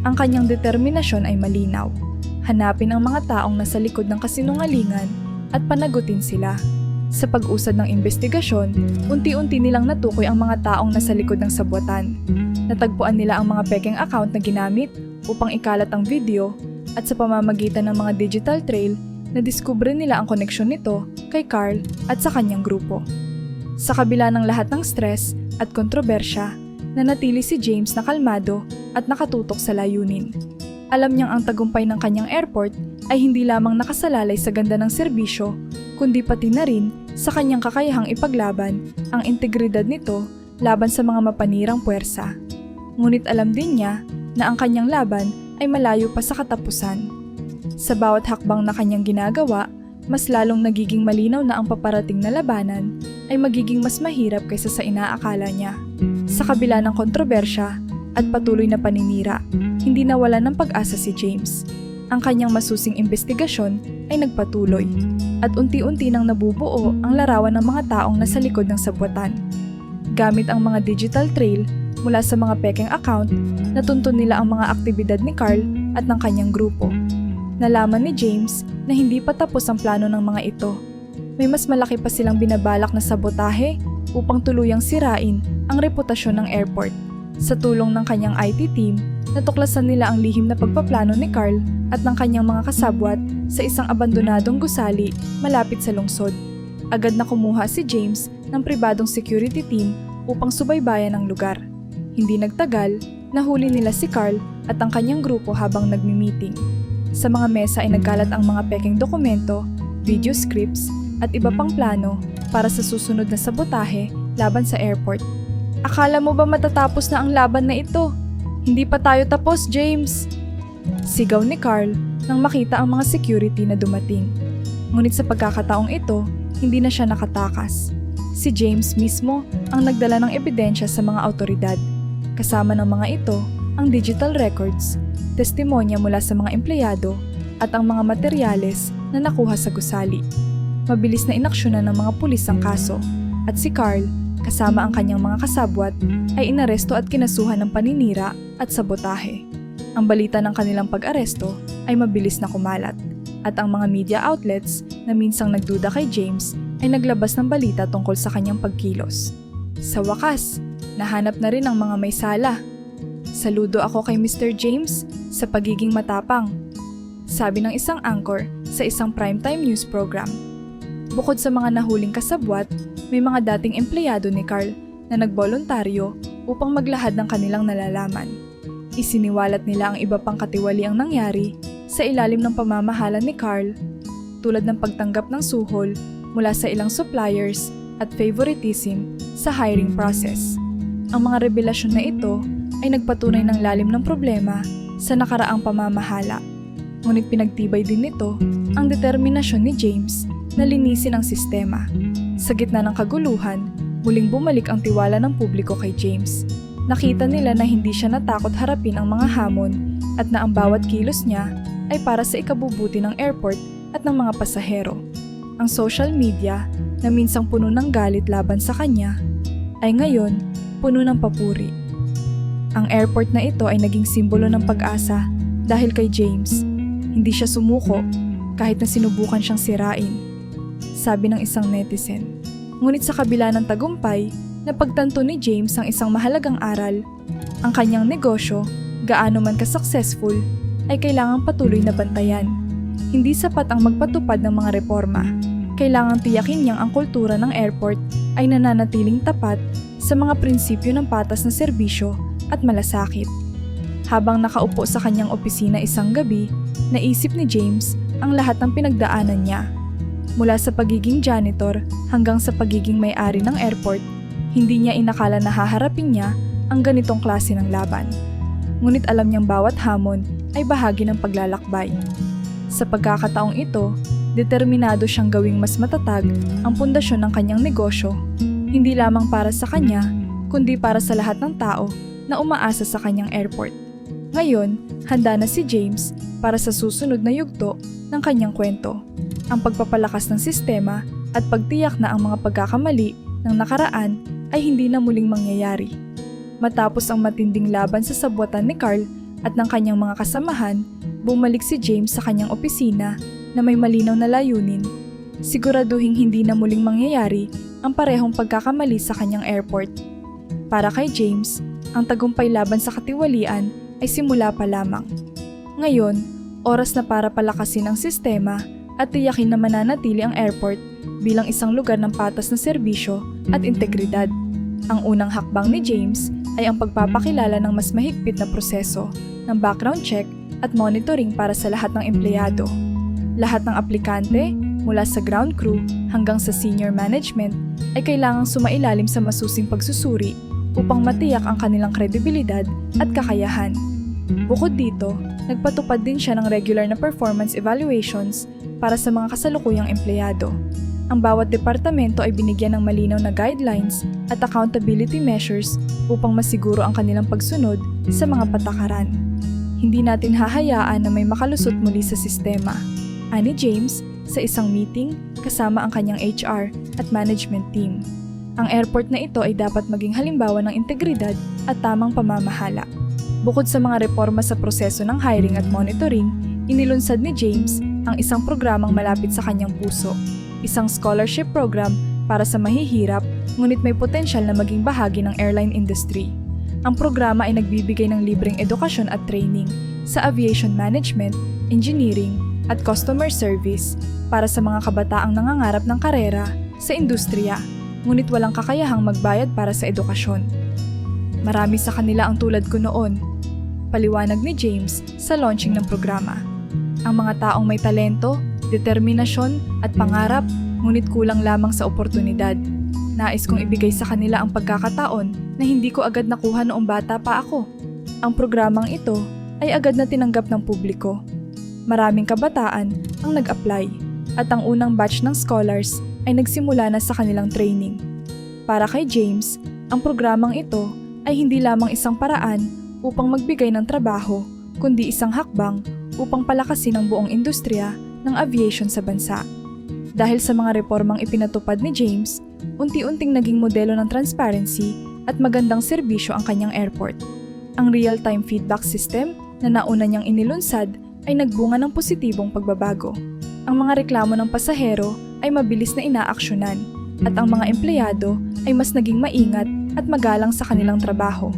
Ang kanyang determinasyon ay malinaw. Hanapin ang mga taong nasa likod ng kasinungalingan at panagutin sila. Sa pag-usad ng investigasyon, unti-unti nilang natukoy ang mga taong nasa likod ng sabwatan. Natagpuan nila ang mga peking account na ginamit upang ikalat ang video at sa pamamagitan ng mga digital trail, nadiskubre nila ang koneksyon nito kay Carl at sa kanyang grupo. Sa kabila ng lahat ng stress at kontrobersya, nanatili si James na kalmado at nakatutok sa layunin. Alam niyang ang tagumpay ng kanyang airport ay hindi lamang nakasalalay sa ganda ng serbisyo, kundi pati na rin sa kanyang kakayahang ipaglaban ang integridad nito laban sa mga mapanirang puwersa. Ngunit alam din niya na ang kanyang laban ay malayo pa sa katapusan. Sa bawat hakbang na kanyang ginagawa, mas lalong nagiging malinaw na ang paparating na labanan ay magiging mas mahirap kaysa sa inaakala niya. Sa kabila ng kontrobersya at patuloy na paninira, hindi nawala ng pag-asa si James. Ang kanyang masusing investigasyon ay nagpatuloy at unti-unti nang nabubuo ang larawan ng mga taong nasa likod ng sabwatan. Gamit ang mga digital trail mula sa mga peking account, natuntun nila ang mga aktibidad ni Carl at ng kanyang grupo. Nalaman ni James na hindi pa tapos ang plano ng mga ito. May mas malaki pa silang binabalak na sabotahe upang tuluyang sirain ang reputasyon ng airport. Sa tulong ng kanyang IT team, natuklasan nila ang lihim na pagpaplano ni Carl at ng kanyang mga kasabwat sa isang abandonadong gusali malapit sa lungsod. Agad na kumuha si James ng pribadong security team upang subaybayan ang lugar. Hindi nagtagal, nahuli nila si Carl at ang kanyang grupo habang nagmi-meeting. Sa mga mesa ay nagkalat ang mga peking dokumento, video scripts at iba pang plano para sa susunod na sabotahe laban sa airport. Akala mo ba matatapos na ang laban na ito? Hindi pa tayo tapos, James! Sigaw ni Carl nang makita ang mga security na dumating. Ngunit sa pagkakataong ito, hindi na siya nakatakas. Si James mismo ang nagdala ng ebidensya sa mga awtoridad. Kasama ng mga ito ang digital records, testimonya mula sa mga empleyado at ang mga materyales na nakuha sa gusali. Mabilis na inaksyonan ng mga pulis ang kaso at si Carl, kasama ang kanyang mga kasabwat, ay inaresto at kinasuhan ng paninira at sabotahe. Ang balita ng kanilang pag-aresto ay mabilis na kumalat at ang mga media outlets na minsang nagduda kay James ay naglabas ng balita tungkol sa kanyang pagkilos. Sa wakas, nahanap na rin ang mga may sala. Saludo ako kay Mr. James sa pagiging matapang, sabi ng isang anchor sa isang primetime news program. Bukod sa mga nahuling kasabwat, may mga dating empleyado ni Carl na nagboluntaryo upang maglahad ng kanilang nalalaman. Isiniwalat nila ang iba pang katiwaliang nangyari sa ilalim ng pamamahala ni Carl, tulad ng pagtanggap ng suhol mula sa ilang suppliers at favoritism sa hiring process. Ang mga revelasyon na ito ay nagpatunay ng lalim ng problema sa nakaraang pamamahala. Ngunit pinagtibay din nito ang determinasyon ni James na linisin ang sistema. Sa gitna ng kaguluhan, muling bumalik ang tiwala ng publiko kay James. Nakita nila na hindi siya natakot harapin ang mga hamon at na ang bawat kilos niya ay para sa ikabubuti ng airport at ng mga pasahero. Ang social media, na minsang puno ng galit laban sa kanya, ay ngayon puno ng papuri. Ang airport na ito ay naging simbolo ng pag-asa dahil kay James. Hindi siya sumuko kahit na sinubukan siyang sirain, sabi ng isang netizen. Ngunit sa kabila ng tagumpay, napagtanto ni James ang isang mahalagang aral. Ang kanyang negosyo, gaano man ka-successful, ay kailangang patuloy na bantayan. Hindi sapat ang magpatupad ng mga reforma. Kailangang tiyakin niyang ang kultura ng airport ay nananatiling tapat sa mga prinsipyo ng patas na serbisyo at malasakit. Habang nakaupo sa kanyang opisina isang gabi, naisip ni James ang lahat ng pinagdaanan niya. Mula sa pagiging janitor hanggang sa pagiging may-ari ng airport, hindi niya inakala na haharapin niya ang ganitong klase ng laban. Ngunit alam niyang bawat hamon ay bahagi ng paglalakbay. Sa pagkakataong ito, determinado siyang gawing mas matatag ang pundasyon ng kanyang negosyo, hindi lamang para sa kanya, kundi para sa lahat ng tao na umaasa sa kanyang airport. Ngayon, handa na si James para sa susunod na yugto ng kanyang kwento, ang pagpapalakas ng sistema at pagtiyak na ang mga pagkakamali ng nakaraan ay hindi na muling mangyayari. Matapos ang matinding laban sa sabwatan ni Carl at ng kanyang mga kasamahan, bumalik si James sa kanyang opisina na may malinaw na layunin. Siguraduhing hindi na muling mangyayari ang parehong pagkakamali sa kanyang airport. Para kay James, ang tagumpay laban sa katiwalian ay simula pa lamang. Ngayon, oras na para palakasin ang sistema at tiyakin na mananatili ang airport bilang isang lugar ng patas na serbisyo at integridad. Ang unang hakbang ni James ay ang pagpapakilala ng mas mahigpit na proseso ng background check at monitoring para sa lahat ng empleyado. Lahat ng aplikante, mula sa ground crew hanggang sa senior management, ay kailangang sumailalim sa masusing pagsusuri upang matiyak ang kanilang kredibilidad at kakayahan. Bukod dito, nagpatupad din siya ng regular na performance evaluations para sa mga kasalukuyang empleyado. Ang bawat departamento ay binigyan ng malinaw na guidelines at accountability measures upang masiguro ang kanilang pagsunod sa mga patakaran. Hindi natin hahayaan na may makalusot muli sa sistema, ani James sa isang meeting kasama ang kanyang HR at management team. Ang airport na ito ay dapat maging halimbawa ng integridad at tamang pamamahala. Bukod sa mga reforma sa proseso ng hiring at monitoring, inilunsad ni James ang isang programang malapit sa kanyang puso. Isang scholarship program para sa mahihirap ngunit may potensyal na maging bahagi ng airline industry. Ang programa ay nagbibigay ng libreng edukasyon at training sa aviation management, engineering at customer service para sa mga kabataang nangangarap ng karera sa industriya ngunit walang kakayahang magbayad para sa edukasyon. Marami sa kanila ang tulad ko noon, paliwanag ni James sa launching ng programa. Ang mga taong may talento, determinasyon at pangarap ngunit kulang lamang sa oportunidad. Nais kong ibigay sa kanila ang pagkakataon na hindi ko agad nakuha noong bata pa ako. Ang programang ito ay agad na tinanggap ng publiko. Maraming kabataan ang nag-apply at ang unang batch ng scholars ay nagsimula na sa kanilang training. Para kay James, ang programang ito ay hindi lamang isang paraan upang magbigay ng trabaho, kundi isang hakbang upang palakasin ang buong industriya ng aviation sa bansa. Dahil sa mga reformang ipinatupad ni James, unti-unting naging modelo ng transparency at magandang serbisyo ang kanyang airport. Ang real-time feedback system na nauna niyang inilunsad ay nagbunga ng positibong pagbabago. Ang mga reklamo ng pasahero ay mabilis na inaaksyonan at ang mga empleyado ay mas naging maingat at magalang sa kanilang trabaho.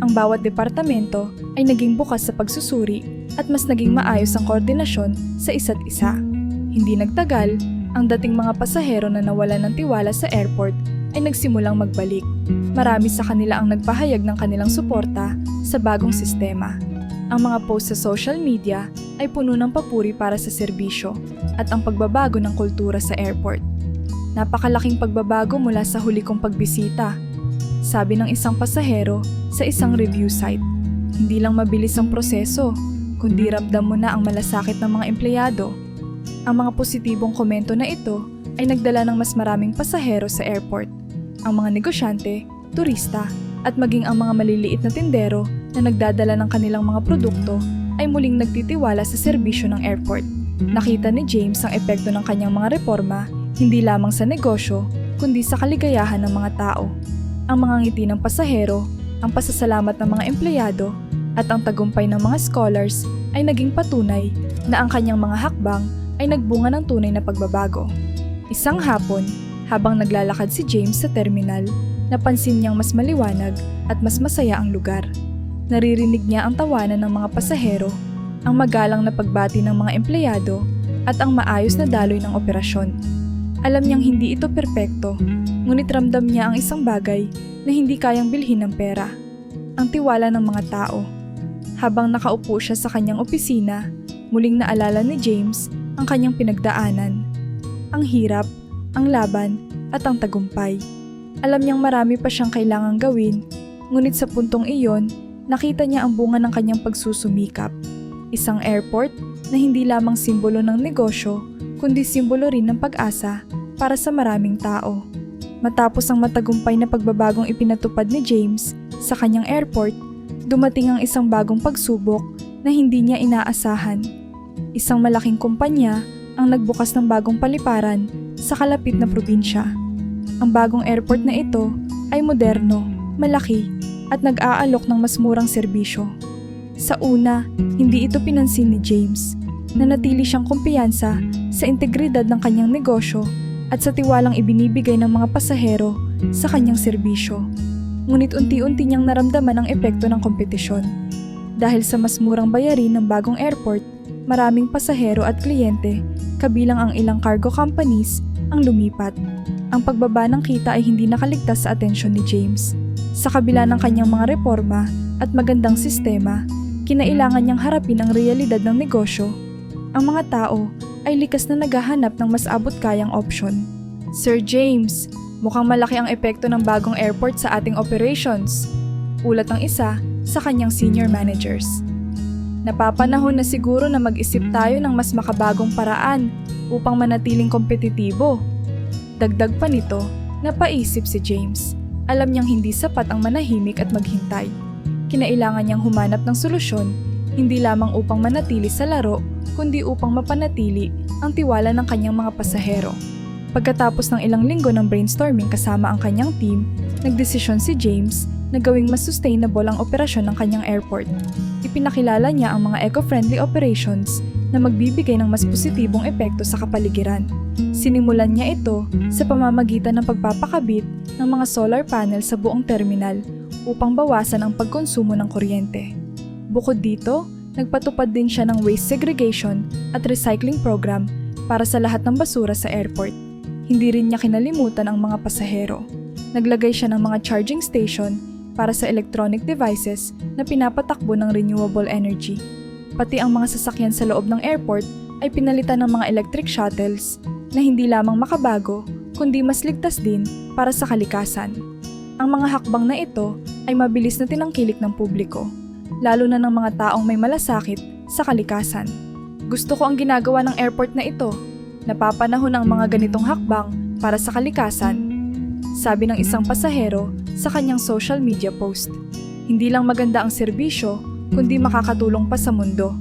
Ang bawat departamento ay naging bukas sa pagsusuri at mas naging maayos ang koordinasyon sa isa't isa. Hindi nagtagal, ang dating mga pasahero na nawalan ng tiwala sa airport ay nagsimulang magbalik. Marami sa kanila ang nagpahayag ng kanilang suporta sa bagong sistema. Ang mga post sa social media ay puno ng papuri para sa serbisyo at ang pagbabago ng kultura sa airport. Napakalaking pagbabago mula sa huli kong pagbisita, sabi ng isang pasahero sa isang review site. Hindi lang mabilis ang proseso, kundi ramdam mo na ang malasakit ng mga empleyado. Ang mga positibong komento na ito ay nagdala ng mas maraming pasahero sa airport. Ang mga negosyante, turista, at maging ang mga maliliit na tindero na nagdadala ng kanilang mga produkto ay muling nagtitiwala sa serbisyo ng airport. Nakita ni James ang epekto ng kanyang mga reforma hindi lamang sa negosyo, kundi sa kaligayahan ng mga tao. Ang mga ngiti ng pasahero, ang pasasalamat ng mga empleyado, at ang tagumpay ng mga scholars ay naging patunay na ang kanyang mga hakbang ay nagbunga ng tunay na pagbabago. Isang hapon, habang naglalakad si James sa terminal, napansin niyang mas maliwanag at mas masaya ang lugar. Naririnig niya ang tawanan ng mga pasahero, ang magalang na pagbati ng mga empleyado, at ang maayos na daloy ng operasyon. Alam niyang hindi ito perpekto, Ngunit ramdam niya ang isang bagay na hindi kayang bilhin ng pera, ang tiwala ng mga tao. Habang nakaupo siya sa kanyang opisina, muling naalala ni James ang kanyang pinagdaanan. Ang hirap, ang laban, at ang tagumpay. Alam niyang marami pa siyang kailangang gawin, ngunit sa puntong iyon, nakita niya ang bunga ng kanyang pagsusumikap. Isang airport na hindi lamang simbolo ng negosyo, kundi simbolo rin ng pag-asa para sa maraming tao. Matapos ang matagumpay na pagbabagong ipinatupad ni James sa kanyang airport, dumating ang isang bagong pagsubok na hindi niya inaasahan. Isang malaking kumpanya ang nagbukas ng bagong paliparan sa kalapit na probinsya. Ang bagong airport na ito ay moderno, malaki, at nag-aalok ng mas murang serbisyo. Sa una, hindi ito pinansin ni James. Nanatili siyang kumpiyansa sa integridad ng kanyang negosyo at sa tiwalang ibinibigay ng mga pasahero sa kanyang serbisyo. Ngunit unti-unti niyang naramdaman ang epekto ng kompetisyon. Dahil sa mas murang bayarin ng bagong airport, maraming pasahero at kliyente, kabilang ang ilang cargo companies, ang lumipat. Ang pagbaba ng kita ay hindi nakaligtas sa atensyon ni James. Sa kabila ng kanyang mga reforma at magandang sistema, kinailangan niyang harapin ang realidad ng negosyo. Ang mga tao ay likas na naghahanap ng mas abot-kayang opsyon. Sir James, mukhang malaki ang epekto ng bagong airport sa ating operations. Ulat ng isa sa kanyang senior managers. Napapanahon na siguro na mag-isip tayo ng mas makabagong paraan upang manatiling kompetitibo. Dagdag pa nito, napaisip si James. Alam niyang hindi sapat ang manahimik at maghintay. Kinailangan niyang humanap ng solusyon, hindi lamang upang manatili sa laro, kundi upang mapanatili ang tiwala ng kanyang mga pasahero. Pagkatapos ng ilang linggo ng brainstorming kasama ang kanyang team, nagdesisyon si James na gawing mas sustainable ang operasyon ng kanyang airport. Ipinakilala niya ang mga eco-friendly operations na magbibigay ng mas positibong epekto sa kapaligiran. Sinimulan niya ito sa pamamagitan ng pagpapakabit ng mga solar panel sa buong terminal upang bawasan ang pagkonsumo ng kuryente. Bukod dito, nagpatupad din siya ng waste segregation at recycling program para sa lahat ng basura sa airport. Hindi rin niya kinalimutan ang mga pasahero. Naglagay siya ng mga charging station para sa electronic devices na pinapatakbo ng renewable energy. Pati ang mga sasakyan sa loob ng airport ay pinalitan ng mga electric shuttles na hindi lamang makabago, kundi mas ligtas din para sa kalikasan. Ang mga hakbang na ito ay mabilis na tinangkilik ng publiko, lalo na ng mga taong may malasakit sa kalikasan. Gusto ko ang ginagawa ng airport na ito. Napapanahon ang mga ganitong hakbang para sa kalikasan, sabi ng isang pasahero sa kanyang social media post. Hindi lang maganda ang serbisyo, kundi makakatulong pa sa mundo.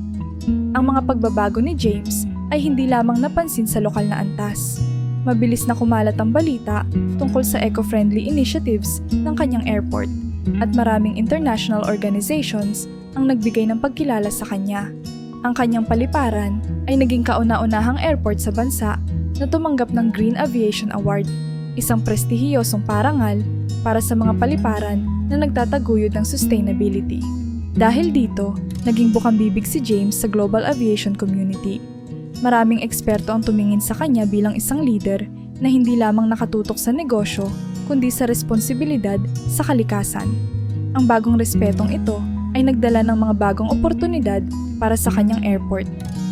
Ang mga pagbabago ni James ay hindi lamang napansin sa lokal na antas. Mabilis na kumalat ang balita tungkol sa eco-friendly initiatives ng kanyang airport at maraming international organizations ang nagbigay ng pagkilala sa kanya. Ang kanyang paliparan ay naging kauna-unahang airport sa bansa na tumanggap ng Green Aviation Award, isang prestihiyosong parangal para sa mga paliparan na nagtataguyod ng sustainability. Dahil dito, naging bukang-bibig si James sa global aviation community. Maraming eksperto ang tumingin sa kanya bilang isang leader na hindi lamang nakatutok sa negosyo, kundi sa responsibilidad sa kalikasan. Ang bagong respetong ito ay nagdala ng mga bagong oportunidad para sa kanyang airport.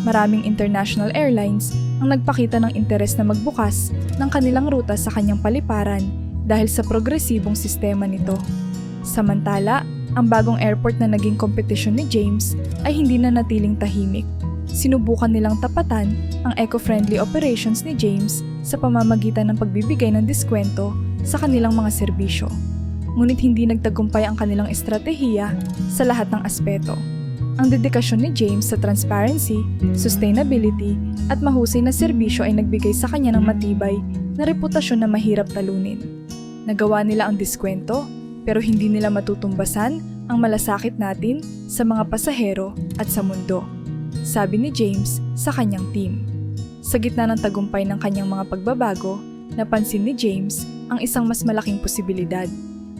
Maraming international airlines ang nagpakita ng interes na magbukas ng kanilang ruta sa kanyang paliparan dahil sa progresibong sistema nito. Samantala, ang bagong airport na naging kompetisyon ni James ay hindi na natiling tahimik. Sinubukan nilang tapatan ang eco-friendly operations ni James sa pamamagitan ng pagbibigay ng diskwento sa kanilang mga serbisyo. Ngunit hindi nagtagumpay ang kanilang estratehiya sa lahat ng aspeto. Ang dedikasyon ni James sa transparency, sustainability, at mahusay na serbisyo ay nagbigay sa kanya ng matibay na reputasyon na mahirap talunin. Nagawa nila ang diskwento, pero hindi nila matutumbasan ang malasakit natin sa mga pasahero at sa mundo, sabi ni James sa kanyang team. Sa gitna ng tagumpay ng kanyang mga pagbabago, napansin ni James ang isang mas malaking posibilidad,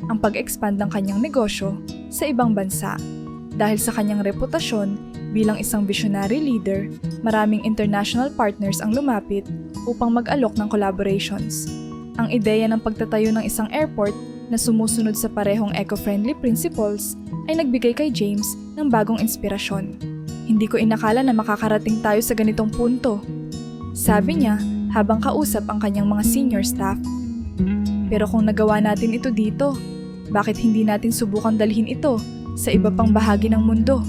ang pag-expand ng kanyang negosyo sa ibang bansa. Dahil sa kanyang reputasyon bilang isang visionary leader, maraming international partners ang lumapit upang mag-alok ng collaborations. Ang ideya ng pagtatayo ng isang airport na sumusunod sa parehong eco-friendly principles ay nagbigay kay James ng bagong inspirasyon. Hindi ko inakala na makakarating tayo sa ganitong punto. Sabi niya habang kausap ang kanyang mga senior staff. Pero kung nagawa natin ito dito, bakit hindi natin subukan dalhin ito sa iba pang bahagi ng mundo?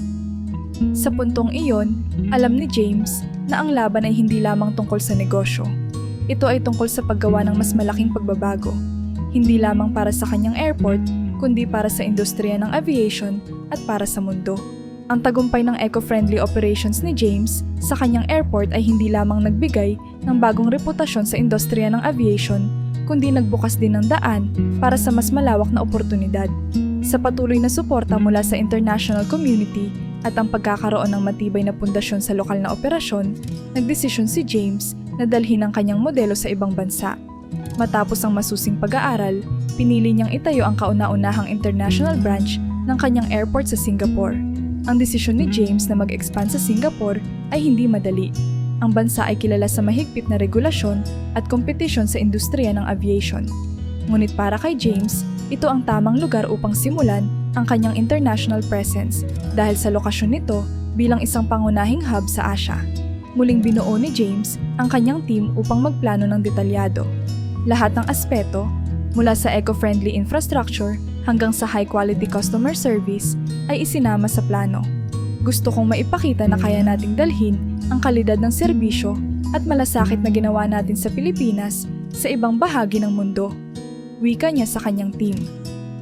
Sa puntong iyon, alam ni James na ang laban ay hindi lamang tungkol sa negosyo. Ito ay tungkol sa paggawa ng mas malaking pagbabago, hindi lamang para sa kanyang airport, kundi para sa industriya ng aviation at para sa mundo. Ang tagumpay ng eco-friendly operations ni James sa kanyang airport ay hindi lamang nagbigay ng bagong reputasyon sa industriya ng aviation, kundi nagbukas din ng daan para sa mas malawak na oportunidad. Sa patuloy na suporta mula sa international community at ang pagkakaroon ng matibay na pundasyon sa lokal na operasyon, nagdesisyon si James na dalhin ang kanyang modelo sa ibang bansa. Matapos ang masusing pag-aaral, pinili niyang itayo ang kauna-unahang international branch ng kanyang airport sa Singapore. Ang desisyon ni James na mag-expand sa Singapore ay hindi madali. Ang bansa ay kilala sa mahigpit na regulasyon at kompetisyon sa industriya ng aviation. Ngunit para kay James, ito ang tamang lugar upang simulan ang kanyang international presence dahil sa lokasyon nito bilang isang pangunahing hub sa Asia. Muling binuo ni James ang kanyang team upang magplano ng detalyado. Lahat ng aspeto, mula sa eco-friendly infrastructure hanggang sa high-quality customer service, ay isinama sa plano. Gusto kong maipakita na kaya nating dalhin ang kalidad ng serbisyo at malasakit na ginawa natin sa Pilipinas sa ibang bahagi ng mundo. Wika niya sa kanyang team.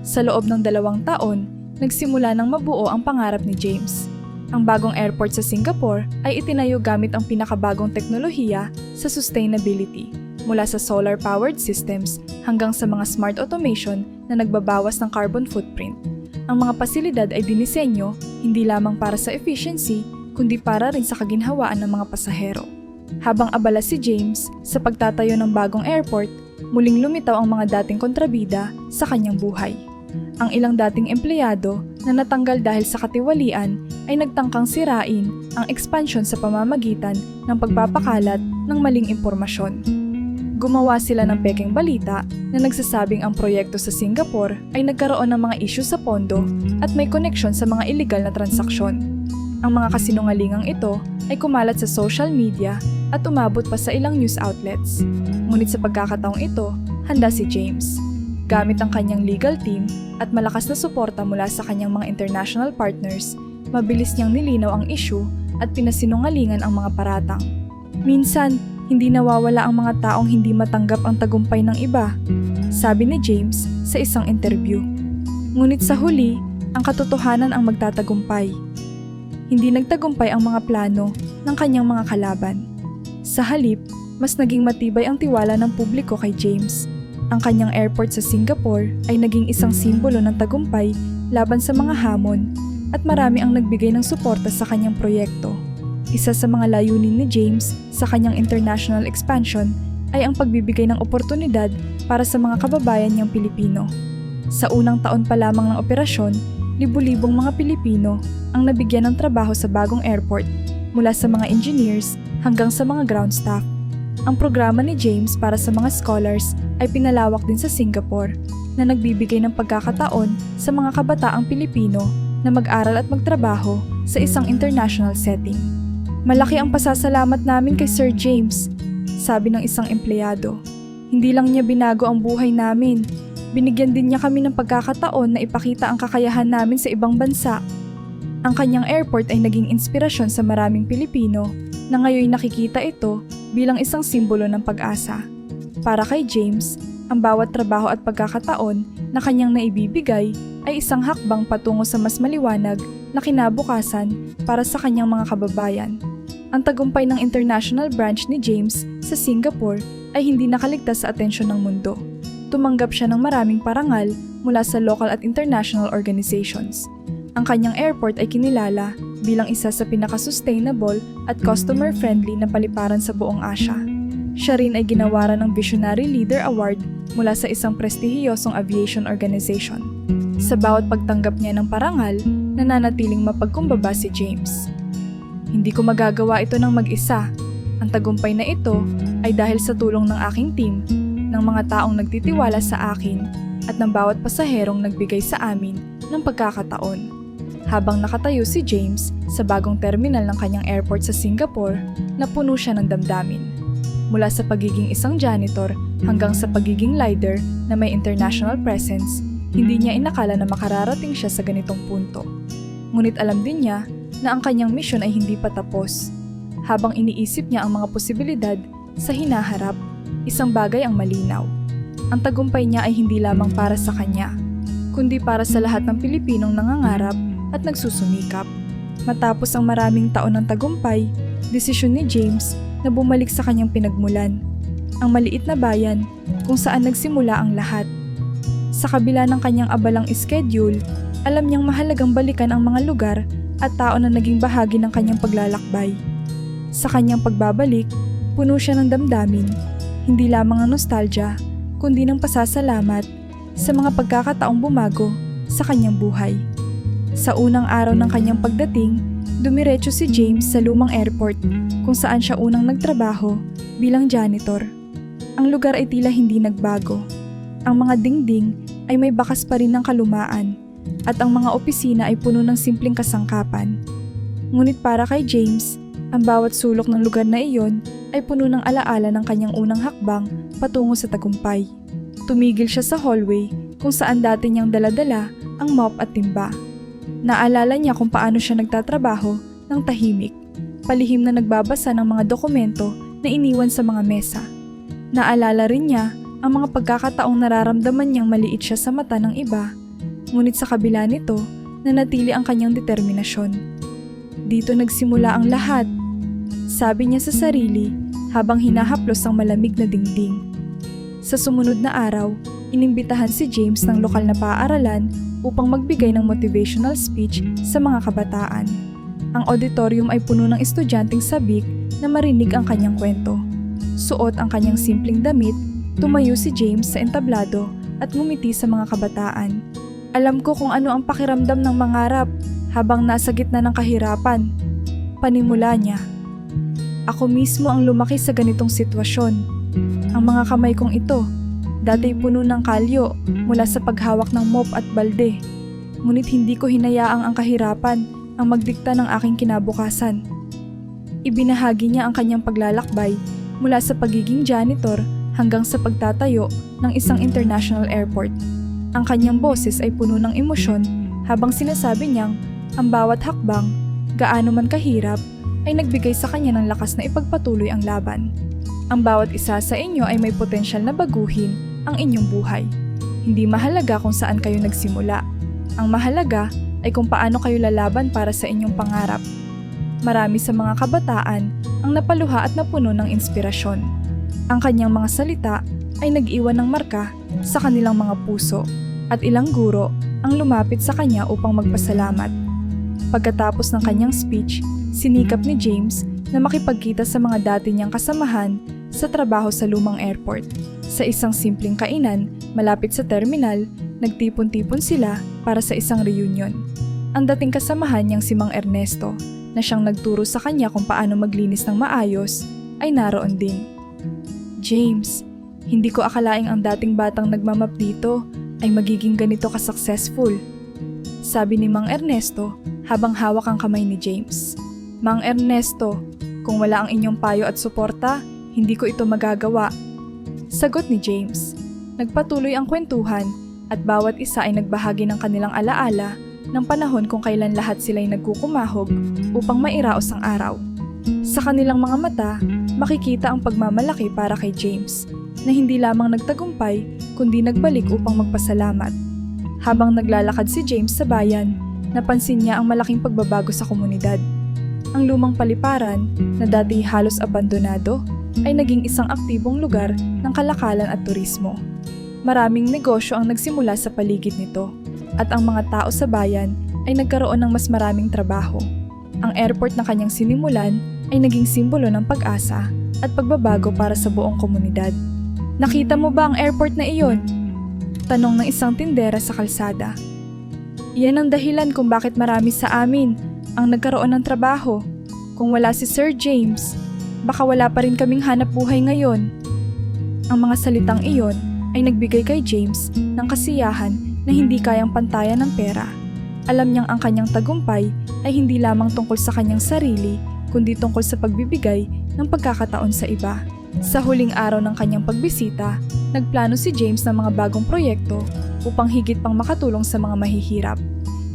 Sa loob ng 2 taon, nagsimula ng mabuo ang pangarap ni James. Ang bagong airport sa Singapore ay itinayo gamit ang pinakabagong teknolohiya sa sustainability, mula sa solar-powered systems hanggang sa mga smart automation na nagbabawas ng carbon footprint. Ang mga pasilidad ay dinisenyo hindi lamang para sa efficiency, kundi para rin sa kaginhawaan ng mga pasahero. Habang abala si James sa pagtatayo ng bagong airport, muling lumitaw ang mga dating kontrabida sa kanyang buhay. Ang ilang dating empleyado na natanggal dahil sa katiwalian ay nagtangkang sirain ang expansion sa pamamagitan ng pagpapakalat ng maling impormasyon. Gumawa sila ng pekeng balita na nagsasabing ang proyekto sa Singapore ay nagkaroon ng mga issue sa pondo at may koneksyon sa mga illegal na transaksyon. Ang mga kasinungalingang ito ay kumalat sa social media at umabot pa sa ilang news outlets. Ngunit sa pagkakataong ito, handa si James. Gamit ang kanyang legal team at malakas na suporta mula sa kanyang mga international partners, mabilis niyang nilinaw ang issue at pinasinungalingan ang mga paratang. Minsan, hindi nawawala ang mga taong hindi matanggap ang tagumpay ng iba, sabi ni James sa isang interview. Ngunit sa huli, ang katotohanan ang magtatagumpay. Hindi nagtagumpay ang mga plano ng kanyang mga kalaban. Sa halip, mas naging matibay ang tiwala ng publiko kay James. Ang kanyang airport sa Singapore ay naging isang simbolo ng tagumpay laban sa mga hamon at marami ang nagbigay ng suporta sa kanyang proyekto. Isa sa mga layunin ni James sa kanyang international expansion ay ang pagbibigay ng oportunidad para sa mga kababayan niyang Pilipino. Sa unang taon pa lamang ng operasyon, libu-libong mga Pilipino ang nabigyan ng trabaho sa bagong airport, mula sa mga engineers hanggang sa mga ground staff. Ang programa ni James para sa mga scholars ay pinalawak din sa Singapore na nagbibigay ng pagkakataon sa mga kabataang Pilipino na mag-aral at magtrabaho sa isang international setting. Malaki ang pasasalamat namin kay Sir James, sabi ng isang empleyado. Hindi lang niya binago ang buhay namin, binigyan din niya kami ng pagkakataon na ipakita ang kakayahan namin sa ibang bansa. Ang kanyang airport ay naging inspirasyon sa maraming Pilipino na ngayon nakikita ito bilang isang simbolo ng pag-asa. Para kay James, ang bawat trabaho at pagkakataon na kanyang naibibigay ay isang hakbang patungo sa mas maliwanag na kinabukasan para sa kanyang mga kababayan. Ang tagumpay ng international branch ni James sa Singapore ay hindi nakaligtas sa atensyon ng mundo. Tumanggap siya ng maraming parangal mula sa local at international organizations. Ang kanyang airport ay kinilala bilang isa sa pinaka-sustainable at customer-friendly na paliparan sa buong Asia. Siya rin ay ginawaran ng Visionary Leader Award mula sa isang prestihiyosong aviation organization. Sa bawat pagtanggap niya ng parangal, nananatiling mapagkumbaba si James. Hindi ko magagawa ito ng mag-isa. Ang tagumpay na ito ay dahil sa tulong ng aking team, ng mga taong nagtitiwala sa akin at ng bawat pasaherong nagbigay sa amin ng pagkakataon. Habang nakatayo si James sa bagong terminal ng kanyang airport sa Singapore, napuno siya ng damdamin. Mula sa pagiging isang janitor hanggang sa pagiging leader na may international presence, hindi niya inakala na makararating siya sa ganitong punto. Ngunit alam din niya na ang kanyang misyon ay hindi pa tapos. Habang iniisip niya ang mga posibilidad sa hinaharap, isang bagay ang malinaw. Ang tagumpay niya ay hindi lamang para sa kanya, kundi para sa lahat ng Pilipinong nangangarap at nagsusumikap. Matapos ang maraming taon ng tagumpay, desisyon ni James na bumalik sa kanyang pinagmulan, ang maliit na bayan kung saan nagsimula ang lahat. Sa kabila ng kanyang abalang schedule, alam niyang mahalagang balikan ang mga lugar at tao na naging bahagi ng kanyang paglalakbay. Sa kanyang pagbabalik, puno siya ng damdamin, hindi lamang ng nostalgia, kundi ng pasasalamat sa mga pagkakataong bumago sa kanyang buhay. Sa unang araw ng kanyang pagdating, dumiretso si James sa lumang airport kung saan siya unang nagtrabaho bilang janitor. Ang lugar ay tila hindi nagbago. Ang mga dingding ay may bakas pa rin ng kalumaan at ang mga opisina ay puno ng simpleng kasangkapan. Ngunit para kay James, ang bawat sulok ng lugar na iyon ay puno ng alaala ng kanyang unang hakbang patungo sa tagumpay. Tumigil siya sa hallway kung saan dati niyang daladala ang mop at timba. Naalala niya kung paano siya nagtatrabaho ng tahimik, palihim na nagbabasa ng mga dokumento na iniwan sa mga mesa. Naalala rin niya ang mga pagkakataong nararamdaman niyang maliit siya sa mata ng iba, ngunit sa kabila nito, nanatili ang kanyang determinasyon. Dito nagsimula ang lahat, sabi niya sa sarili habang hinahaplos ang malamig na dingding. Sa sumunod na araw, inimbitahan si James ng lokal na paaralan upang magbigay ng motivational speech sa mga kabataan. Ang auditorium ay puno ng estudyanteng sabik na marinig ang kanyang kwento. Suot ang kanyang simpleng damit, tumayo si James sa entablado at ngumiti sa mga kabataan. Alam ko kung ano ang pakiramdam ng mangarap habang nasa gitna ng kahirapan. Panimula niya. Ako mismo ang lumaki sa ganitong sitwasyon. Ang mga kamay kong ito, dati puno ng kalyo mula sa paghawak ng mop at balde. Ngunit hindi ko hinayaang ang kahirapan ang magdikta ng aking kinabukasan. Ibinahagi niya ang kanyang paglalakbay mula sa pagiging janitor hanggang sa pagtatayo ng isang international airport. Ang kanyang boses ay puno ng emosyon habang sinasabi niyang ang bawat hakbang, gaano man kahirap, ay nagbigay sa kanya ng lakas na ipagpatuloy ang laban. Ang bawat isa sa inyo ay may potensyal na baguhin ang inyong buhay. Hindi mahalaga kung saan kayo nagsimula. Ang mahalaga ay kung paano kayo lalaban para sa inyong pangarap. Marami sa mga kabataan ang napaluha at napuno ng inspirasyon. Ang kanyang mga salita ay nag-iwan ng marka sa kanilang mga puso at ilang guro ang lumapit sa kanya upang magpasalamat. Pagkatapos ng kanyang speech, sinikap ni James na makipagkita sa mga dati niyang kasamahan sa trabaho sa lumang airport. Sa isang simpleng kainan malapit sa terminal, nagtipon-tipon sila para sa isang reunion. Ang dating kasamahan niyang si Mang Ernesto, na siyang nagturo sa kanya kung paano maglinis ng maayos, ay naroon din. James, hindi ko akalaing ang dating batang nagmamap dito ay magiging ganito ka-successful. Sabi ni Mang Ernesto habang hawak ang kamay ni James. Mang Ernesto, kung wala ang inyong payo at suporta, hindi ko ito magagawa. Sagot ni James. Nagpatuloy ang kwentuhan at bawat isa ay nagbahagi ng kanilang alaala ng panahon kung kailan lahat sila'y nagkukumahog upang mairaos ang araw. Sa kanilang mga mata, makikita ang pagmamalaki para kay James na hindi lamang nagtagumpay kundi nagbalik upang magpasalamat. Habang naglalakad si James sa bayan, napansin niya ang malaking pagbabago sa komunidad. Ang lumang paliparan na dati halos abandonado ay naging isang aktibong lugar ng kalakalan at turismo. Maraming negosyo ang nagsimula sa paligid nito at ang mga tao sa bayan ay nagkaroon ng mas maraming trabaho. Ang airport na kanyang sinimulan ay naging simbolo ng pag-asa at pagbabago para sa buong komunidad. Nakita mo ba ang airport na iyon? Tanong ng isang tindera sa kalsada. Iyan ang dahilan kung bakit marami sa amin ang nagkaroon ng trabaho. Kung wala si Sir James, baka wala pa rin kaming hanap buhay ngayon. Ang mga salitang iyon ay nagbigay kay James ng kasiyahan na hindi kayang pantayan ng pera. Alam niyang ang kanyang tagumpay ay hindi lamang tungkol sa kanyang sarili, kundi tungkol sa pagbibigay ng pagkakataon sa iba. Sa huling araw ng kanyang pagbisita, nagplano si James ng mga bagong proyekto upang higit pang makatulong sa mga mahihirap.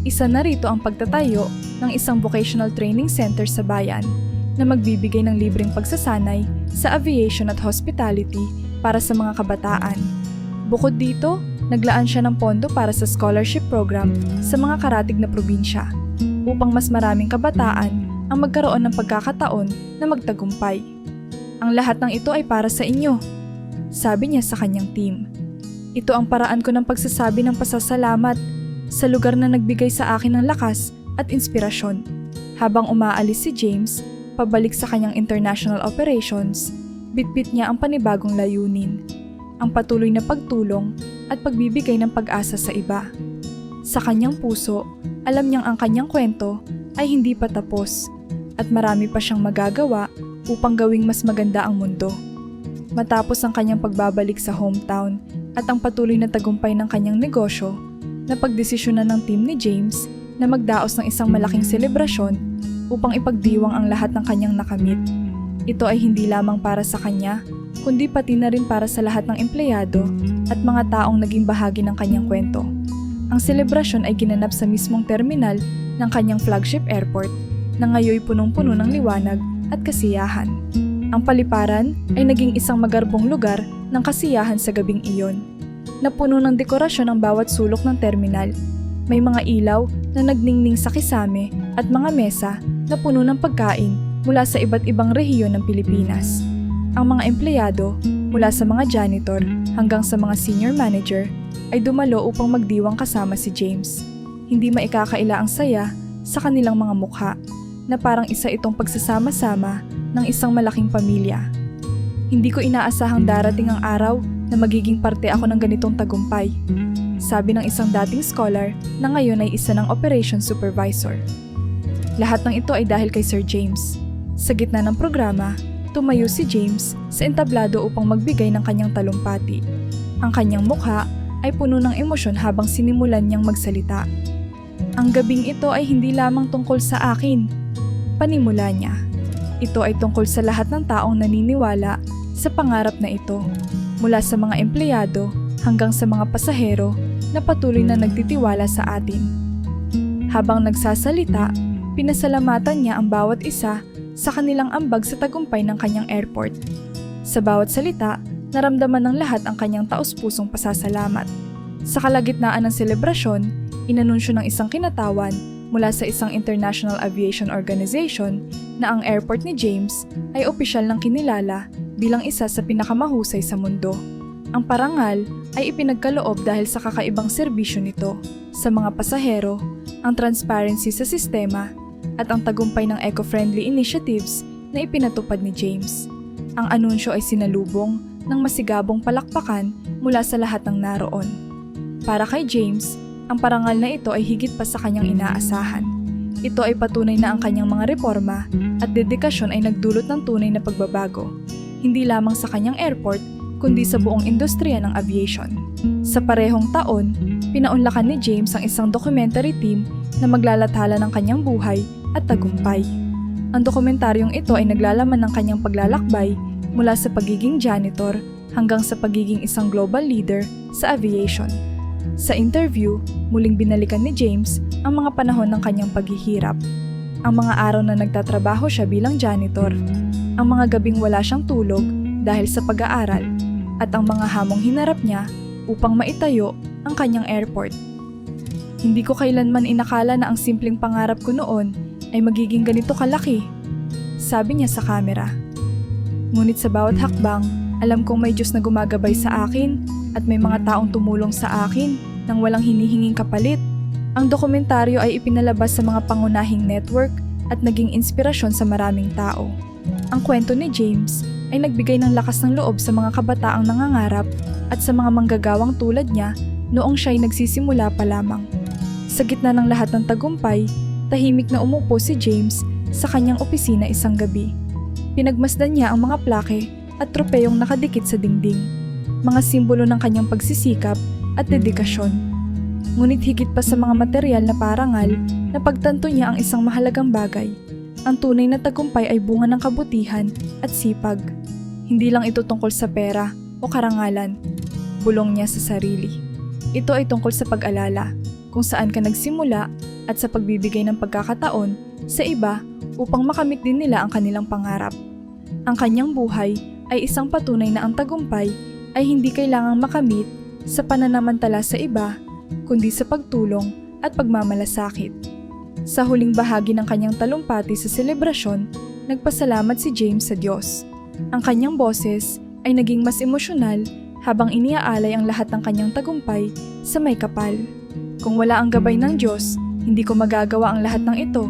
Isa na rito ang pagtatayo ng isang vocational training center sa bayan na magbibigay ng libreng pagsasanay sa aviation at hospitality para sa mga kabataan. Bukod dito, naglaan siya ng pondo para sa scholarship program sa mga karatig na probinsya upang mas maraming kabataan ang magkaroon ng pagkakataon na magtagumpay. Ang lahat ng ito ay para sa inyo, sabi niya sa kanyang team. Ito ang paraan ko ng pagsasabi ng pasasalamat sa lugar na nagbigay sa akin ng lakas at inspirasyon. Habang umaalis si James, pabalik sa kanyang international operations, bitbit niya ang panibagong layunin, ang patuloy na pagtulong at pagbibigay ng pag-asa sa iba. Sa kanyang puso, alam niyang ang kanyang kwento ay hindi pa tapos at marami pa siyang magagawa upang gawing mas maganda ang mundo. Matapos ang kanyang pagbabalik sa hometown at ang patuloy na tagumpay ng kanyang negosyo, napagdesisyonan ng team ni James na magdaos ng isang malaking selebrasyon upang ipagdiwang ang lahat ng kanyang nakamit. Ito ay hindi lamang para sa kanya, kundi pati na rin para sa lahat ng empleyado at mga taong naging bahagi ng kanyang kwento. Ang selebrasyon ay ginanap sa mismong terminal ng kanyang flagship airport na ngayoy punong-puno ng liwanag at kasiyahan. Ang paliparan ay naging isang magarbong lugar ng kasiyahan sa gabing iyon. Napuno ng dekorasyon ang bawat sulok ng terminal. May mga ilaw na nagningning sa kisame at mga mesa na puno ng pagkain mula sa iba't ibang rehiyon ng Pilipinas. Ang mga empleyado, mula sa mga janitor hanggang sa mga senior manager, ay dumalo upang magdiwang kasama si James. Hindi maikakaila ang saya sa kanilang mga mukha, na parang isa itong pagsasama-sama ng isang malaking pamilya. Hindi ko inaasahang darating ang araw na magiging parte ako ng ganitong tagumpay, sabi ng isang dating scholar na ngayon ay isa ng operations supervisor. Lahat ng ito ay dahil kay Sir James. Sa gitna ng programa, tumayo si James sa entablado upang magbigay ng kanyang talumpati. Ang kanyang mukha ay puno ng emosyon habang sinimulan niyang magsalita. Ang gabing ito ay hindi lamang tungkol sa akin, panimula niya. Ito ay tungkol sa lahat ng taong naniniwala sa pangarap na ito, mula sa mga empleyado hanggang sa mga pasahero na patuloy na nagtitiwala sa atin. Habang nagsasalita, pinasalamatan niya ang bawat isa sa kanilang ambag sa tagumpay ng kanyang airport. Sa bawat salita, naramdaman ng lahat ang kanyang taos-pusong pasasalamat. Sa kalagitnaan ng selebrasyon, inanunsyo ng isang kinatawan mula sa isang international aviation organization na ang airport ni James ay opisyal ng kinilala bilang isa sa pinakamahusay sa mundo. Ang parangal ay ipinagkaloob dahil sa kakaibang serbisyo nito sa mga pasahero, ang transparency sa sistema, at ang tagumpay ng eco-friendly initiatives na ipinatupad ni James. Ang anunsyo ay sinalubong ng masigabong palakpakan mula sa lahat ng naroon. Para kay James, ang parangal na ito ay higit pa sa kanyang inaasahan. Ito ay patunay na ang kanyang mga reforma at dedikasyon ay nagdulot ng tunay na pagbabago, hindi lamang sa kanyang airport, kundi sa buong industriya ng aviation. Sa parehong taon, pinaunlakan ni James ang isang documentary team na maglalathala ng kanyang buhay at tagumpay. Ang dokumentaryong ito ay naglalaman ng kanyang paglalakbay mula sa pagiging janitor hanggang sa pagiging isang global leader sa aviation. Sa interview, muling binalikan ni James ang mga panahon ng kanyang paghihirap. Ang mga araw na nagtatrabaho siya bilang janitor, ang mga gabing wala siyang tulog dahil sa pag-aaral, at ang mga hamong hinarap niya upang maitayo ang kanyang airport. Hindi ko kailanman inakala na ang simpleng pangarap ko noon ay magiging ganito kalaki, sabi niya sa kamera. Ngunit sa bawat hakbang, alam kong may Diyos na gumagabay sa akin at may mga taong tumulong sa akin nang walang hinihinging kapalit. Ang dokumentaryo ay ipinalabas sa mga pangunahing network at naging inspirasyon sa maraming tao. Ang kwento ni James ay nagbigay ng lakas ng loob sa mga kabataang nangangarap at sa mga manggagawang tulad niya noong siya'y nagsisimula pa lamang. Sa gitna ng lahat ng tagumpay, tahimik na umupo si James sa kanyang opisina isang gabi. Pinagmasdan niya ang mga plake at tropeyong nakadikit sa dingding. mga simbolo ng kanyang pagsisikap at dedikasyon. Ngunit higit pa sa mga material na parangal, napagtanto niya ang isang mahalagang bagay. Ang tunay na tagumpay ay bunga ng kabutihan at sipag. Hindi lang ito tungkol sa pera o karangalan, bulong niya sa sarili. Ito ay tungkol sa pag-alala, kung saan ka nagsimula at sa pagbibigay ng pagkakataon sa iba upang makamit din nila ang kanilang pangarap. Ang kanyang buhay ay isang patunay na ang tagumpay ay hindi kailangang makamit sa pananamantala sa iba, kundi sa pagtulong at pagmamalasakit. Sa huling bahagi ng kanyang talumpati sa selebrasyon, nagpasalamat si James sa Diyos. Ang kanyang boses ay naging mas emosyonal habang iniaalay ang lahat ng kanyang tagumpay sa may kapal. Kung wala ang gabay ng Diyos, hindi ko magagawa ang lahat ng ito.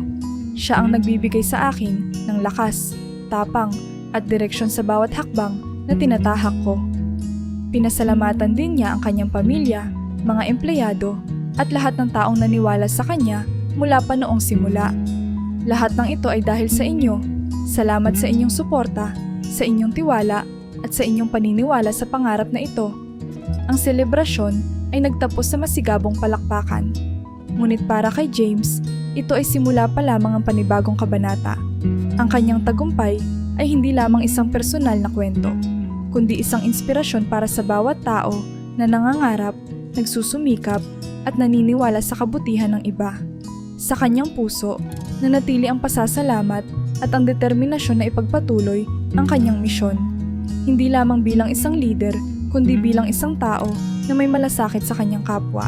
Siya ang nagbibigay sa akin ng lakas, tapang at direksyon sa bawat hakbang na tinatahak ko. Pinasalamatan din niya ang kanyang pamilya, mga empleyado at lahat ng taong naniwala sa kanya mula pa noong simula. Lahat ng ito ay dahil sa inyo. Salamat sa inyong suporta, sa inyong tiwala at sa inyong paniniwala sa pangarap na ito. Ang selebrasyon ay nagtapos sa masigabong palakpakan. Ngunit para kay James, ito ay simula pa lamang ang panibagong kabanata. Ang kanyang tagumpay ay hindi lamang isang personal na kwento, kundi isang inspirasyon para sa bawat tao na nangangarap, nagsusumikap at naniniwala sa kabutihan ng iba. Sa kanyang puso, nanatili ang pasasalamat at ang determinasyon na ipagpatuloy ang kanyang misyon. Hindi lamang bilang isang leader, kundi bilang isang tao na may malasakit sa kanyang kapwa.